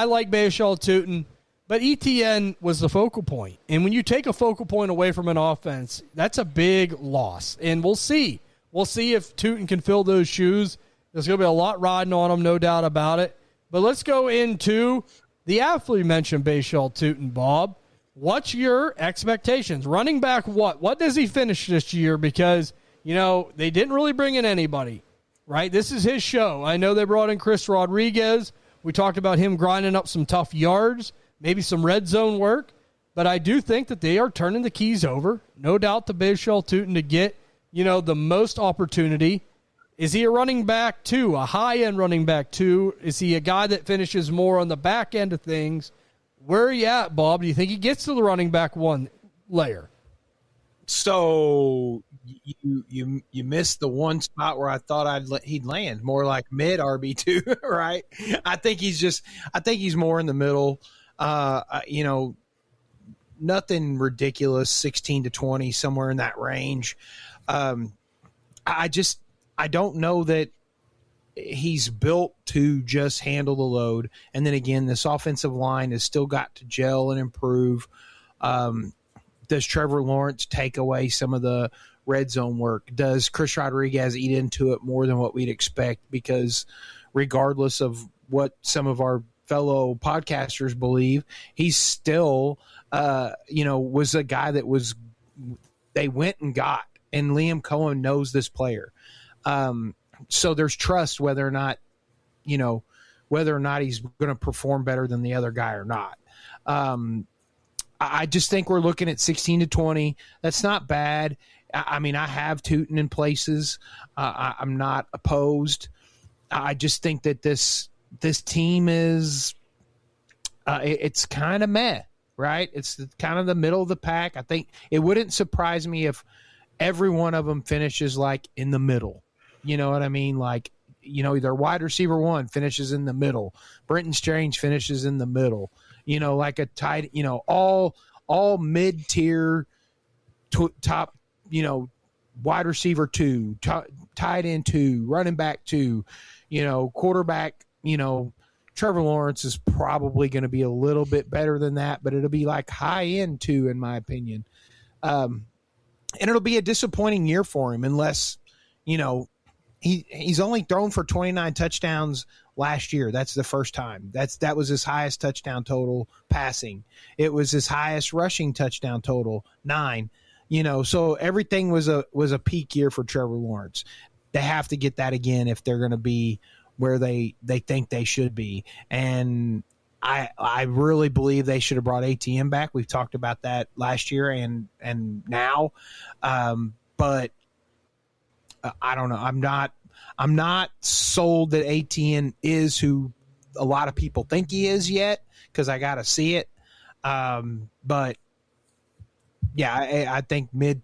like Bashal Tutin, but ETN was the focal point. And when you take a focal point away from an offense, that's a big loss. And we'll see. We'll see if Tutin can fill those shoes. There's going to be a lot riding on him, no doubt about it. But let's go into the athlete mentioned, Bashal Tutin, Bob. What's your expectations? Running back what? What does he finish this year? Because, they didn't really bring in anybody, right? This is his show. I know they brought in Chris Rodriguez. We talked about him grinding up some tough yards, maybe some red zone work. But I do think that they are turning the keys over. No doubt to Bashal Tutin to get, the most opportunity. Is he a running back two, a high-end running back two? Is he a guy that finishes more on the back end of things? Where are you at, Bob? Do you think he gets to the running back one layer? So you missed the one spot where I thought he'd land, more like mid RB2, right? I think he's more in the middle. Nothing ridiculous, 16 to 20, somewhere in that range. I don't know that he's built to just handle the load. And then again, this offensive line has still got to gel and improve. Does Trevor Lawrence take away some of the red zone work? Does Chris Rodriguez eat into it more than what we'd expect? Because regardless of what some of our fellow podcasters believe, he's still, was a guy that they went and got, and Liam Cohen knows this player. So there's trust whether or not he's going to perform better than the other guy or not. I just think we're looking at 16-20. That's not bad. I mean, I have Tootin in places. I'm not opposed. I just think that this team is it's kind of meh, right? It's kind of the middle of the pack. I think it wouldn't surprise me if every one of them finishes like in the middle. You know what I mean? Like, their wide receiver 1 finishes in the middle. Brenton Strange finishes in the middle. Like a tight, all mid-tier top, wide receiver 2, tight end 2, running back 2, quarterback, Trevor Lawrence is probably going to be a little bit better than that, but it'll be like high end 2, in my opinion. And it'll be a disappointing year for him unless, he's only thrown for 29 touchdowns last year. That's the first time. That was his highest touchdown total passing. It was his highest rushing touchdown total, 9. So everything was a peak year for Trevor Lawrence. They have to get that again if they're going to be where they think they should be. And I really believe they should have brought ATM back. We've talked about that last year and now. But I don't know. I'm not sold that ATN is who a lot of people think he is yet, because I got to see it. But yeah, I think mid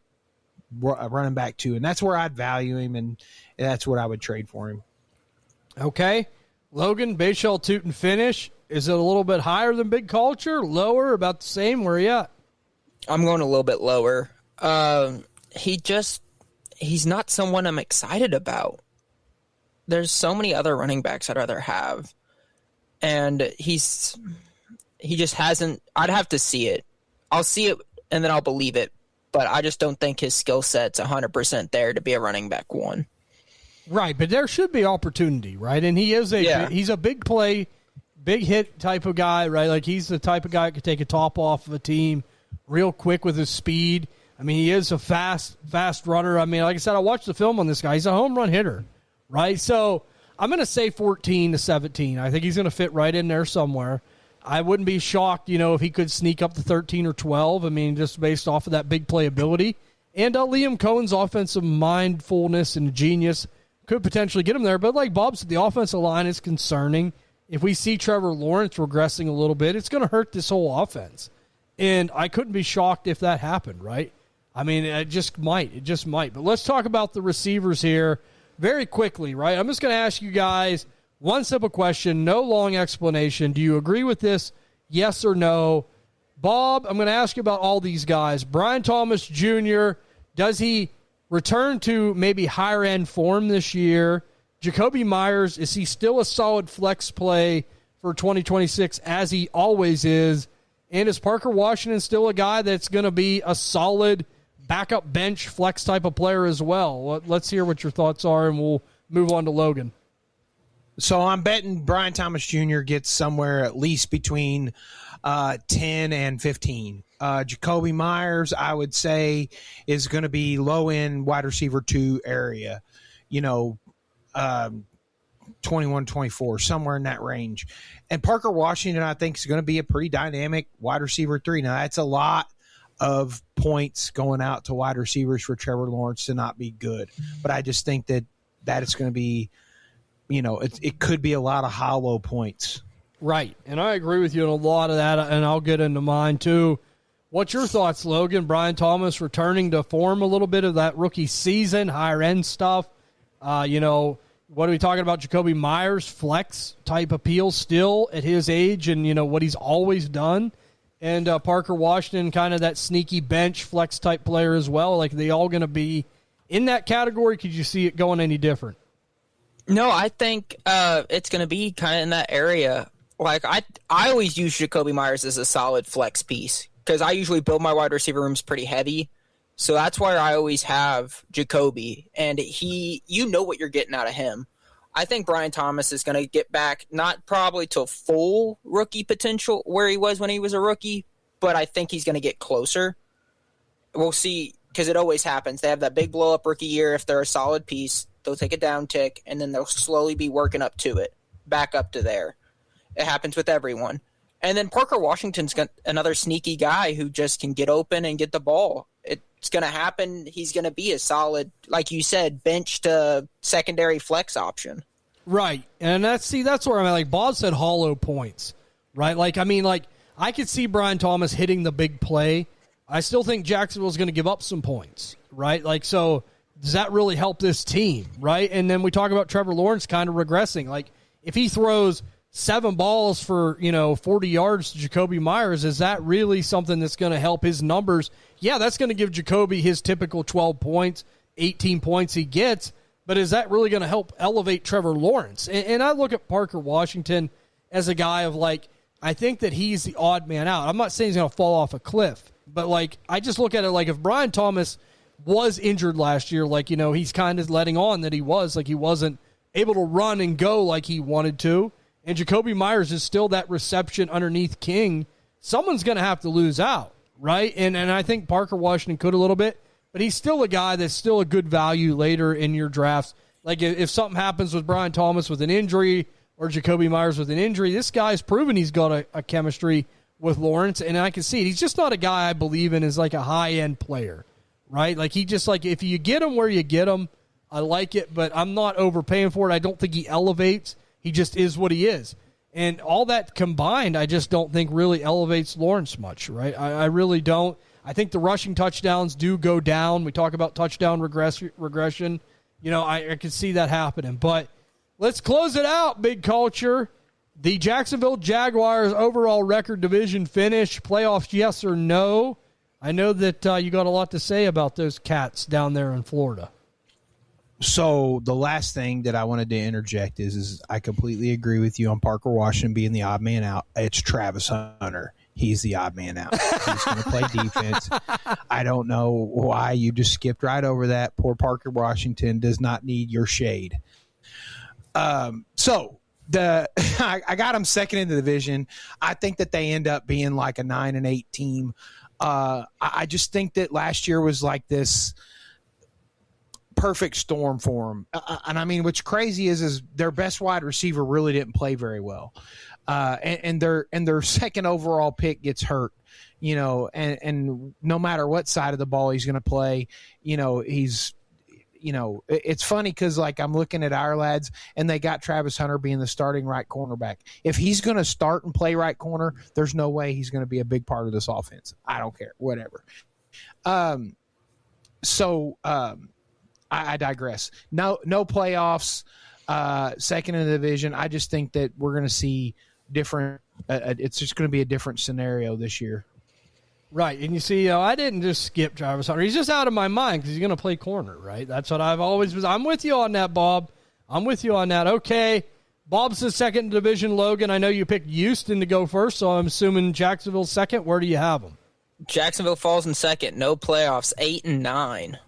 running back 2, and that's where I'd value him, and that's what I would trade for him. Okay. Logan, Bayshell Tootin finish. Is it a little bit higher than Big Culture? Lower? About the same? Where are you at? I'm going a little bit lower. He's not someone I'm excited about. There's so many other running backs I'd rather have. And he just hasn't. I'd have to see it. I'll see it and then I'll believe it. But I just don't think his skill set's 100% there to be a running back 1. Right, but there should be opportunity, right? And he's a big play, big hit type of guy, right? Like he's the type of guy that could take a top off of a team real quick with his speed. I mean, he is a fast runner. I mean, like I said, I watched the film on this guy. He's a home run hitter, right? So I'm going to say 14-17. I think he's going to fit right in there somewhere. I wouldn't be shocked, if he could sneak up to 13 or 12. I mean, just based off of that big playability. And Liam Cohen's offensive mindfulness and genius could potentially get him there. But like Bob said, the offensive line is concerning. If we see Trevor Lawrence regressing a little bit, it's going to hurt this whole offense. And I couldn't be shocked if that happened, right? I mean, it just might. But let's talk about the receivers here very quickly, right? I'm just going to ask you guys one simple question, no long explanation. Do you agree with this? Yes or no? Bob, I'm going to ask you about all these guys. Brian Thomas Jr., does he return to maybe higher-end form this year? Jacoby Myers, is he still a solid flex play for 2026 as he always is? And is Parker Washington still a guy that's going to be a solid backup bench flex type of player as well? Let's hear what your thoughts are, and we'll move on to Logan. So I'm betting Brian Thomas Jr. gets somewhere at least between 10 and 15. Jacoby Myers, I would say, is going to be low-end wide receiver 2 area, 21, 24, somewhere in that range. And Parker Washington, I think, is going to be a pretty dynamic wide receiver 3. Now, that's a lot of points going out to wide receivers for Trevor Lawrence to not be good. But I just think that it's going to be, it could be a lot of hollow points. Right, and I agree with you on a lot of that, and I'll get into mine too. What's your thoughts, Logan? Brian Thomas returning to form a little bit of that rookie season, higher-end stuff. What are we talking about? Jacoby Myers, flex type appeal still at his age and, what he's always done. And Parker Washington, kind of that sneaky bench flex type player as well. Like, are they all going to be in that category? Could you see it going any different? No, I think it's going to be kind of in that area. Like, I always use Jacoby Myers as a solid flex piece. because I usually build my wide receiver rooms pretty heavy. So that's why I always have Jacoby, and you know what you're getting out of him. I think Brian Thomas is going to get back, not probably to full rookie potential where he was when he was a rookie, but I think he's going to get closer. We'll see, because it always happens. They have that big blow-up rookie year. If they're a solid piece, they'll take a down tick, and then they'll slowly be working up to it, back up to there. It happens with everyone. And then Parker Washington's got another sneaky guy who just can get open and get the ball. It's going to happen. He's going to be a solid, like you said, bench to secondary flex option. Right. And that's where I'm at. Like Bob said, hollow points, right? Like, I mean, like I could see Brian Thomas hitting the big play. I still think Jacksonville's going to give up some points, right? Like, so does that really help this team, right? And then we talk about Trevor Lawrence kind of regressing. Like, if he throws 7 balls for, 40 yards to Jacoby Myers, is that really something that's going to help his numbers? Yeah, that's going to give Jacoby his typical 12 points, 18 points he gets, but is that really going to help elevate Trevor Lawrence? And I look at Parker Washington as a guy of, like, I think that he's the odd man out. I'm not saying he's going to fall off a cliff, but, like, I just look at it like if Brian Thomas was injured last year, like, he's kind of letting on that he wasn't able to run and go like he wanted to, and Jacoby Myers is still that reception underneath king, someone's going to have to lose out, right? And I think Parker Washington could a little bit, but he's still a guy that's still a good value later in your drafts. Like if something happens with Brian Thomas with an injury or Jacoby Myers with an injury, this guy's proven he's got a chemistry with Lawrence, and I can see it. He's just not a guy I believe in as like a high-end player, right? Like he just like if you get him where you get him, I like it, but I'm not overpaying for it. I don't think he elevates. He just is what he is. And all that combined, I just don't think really elevates Lawrence much, right? I really don't. I think the rushing touchdowns do go down. We talk about touchdown regression. I can see that happening. But let's close it out, big culture. The Jacksonville Jaguars overall record division finish, playoffs, yes or no? I know that you got a lot to say about those cats down there in Florida. So the last thing that I wanted to interject is I completely agree with you on Parker Washington being the odd man out. It's Travis Hunter. He's the odd man out. He's going to play defense. I don't know why you just skipped right over that. Poor Parker Washington does not need your shade. I got him second in the division. I think that they end up being like a 9-8 team. I just think that last year was like this perfect storm for them. And I mean, what's crazy is their best wide receiver really didn't play very well. And their second overall pick gets hurt, and no matter what side of the ball he's going to play, it's funny because like I'm looking at our lads and they got Travis Hunter being the starting right cornerback. If he's going to start and play right corner, there's no way he's going to be a big part of this offense. I don't care, whatever. I digress. No playoffs, second in the division. I just think that we're going to see different. It's just going to be a different scenario this year. Right, and you see, I didn't just skip Travis Hunter. He's just out of my mind because he's going to play corner, right? That's what I've always was. I'm with you on that, Bob. I'm with you on that. Okay, Bob's the second division. Logan, I know you picked Houston to go first, so I'm assuming Jacksonville's second. Where do you have them? Jacksonville falls in second. No playoffs. 8-9.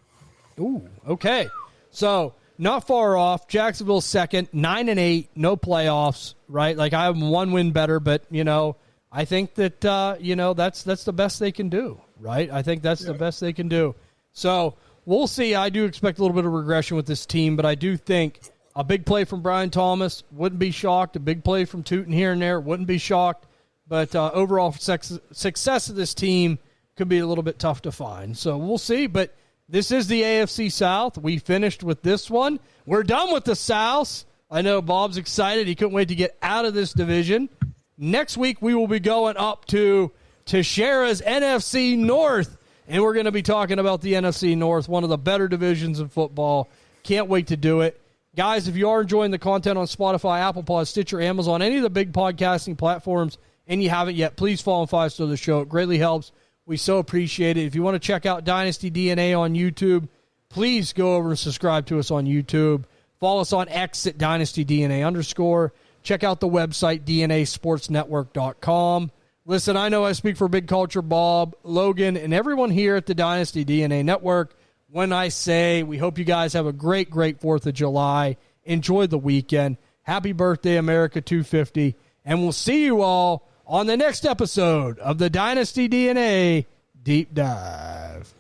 Ooh, okay. So not far off. Jacksonville second, 9-8, no playoffs, right? Like I have 1 win better, but I think that that's the best they can do, right? I think that's the best they can do. So we'll see. I do expect a little bit of regression with this team, but I do think a big play from Brian Thomas, wouldn't be shocked. A big play from Tootin here and there, wouldn't be shocked. But overall success of this team could be a little bit tough to find. So we'll see, but this is the AFC South. We finished with this one. We're done with the South. I know Bob's excited. He couldn't wait to get out of this division. Next week, we will be going up to Teixeira's NFC North, and we're going to be talking about the NFC North, one of the better divisions in football. Can't wait to do it. Guys, if you are enjoying the content on Spotify, Apple Pod, Stitcher, Amazon, any of the big podcasting platforms, and you haven't yet, please follow and 5-star the show. It greatly helps. We so appreciate it. If you want to check out Dynasty DNA on YouTube, please go over and subscribe to us on YouTube. Follow us on X at Dynasty DNA _. Check out the website, DNASportsNetwork.com. Listen, I know I speak for Big Culture Bob, Logan, and everyone here at the Dynasty DNA Network when I say we hope you guys have a great, great 4th of July. Enjoy the weekend. Happy birthday, America 250. And we'll see you all on the next episode of the Dynasty DNA Deep Dive.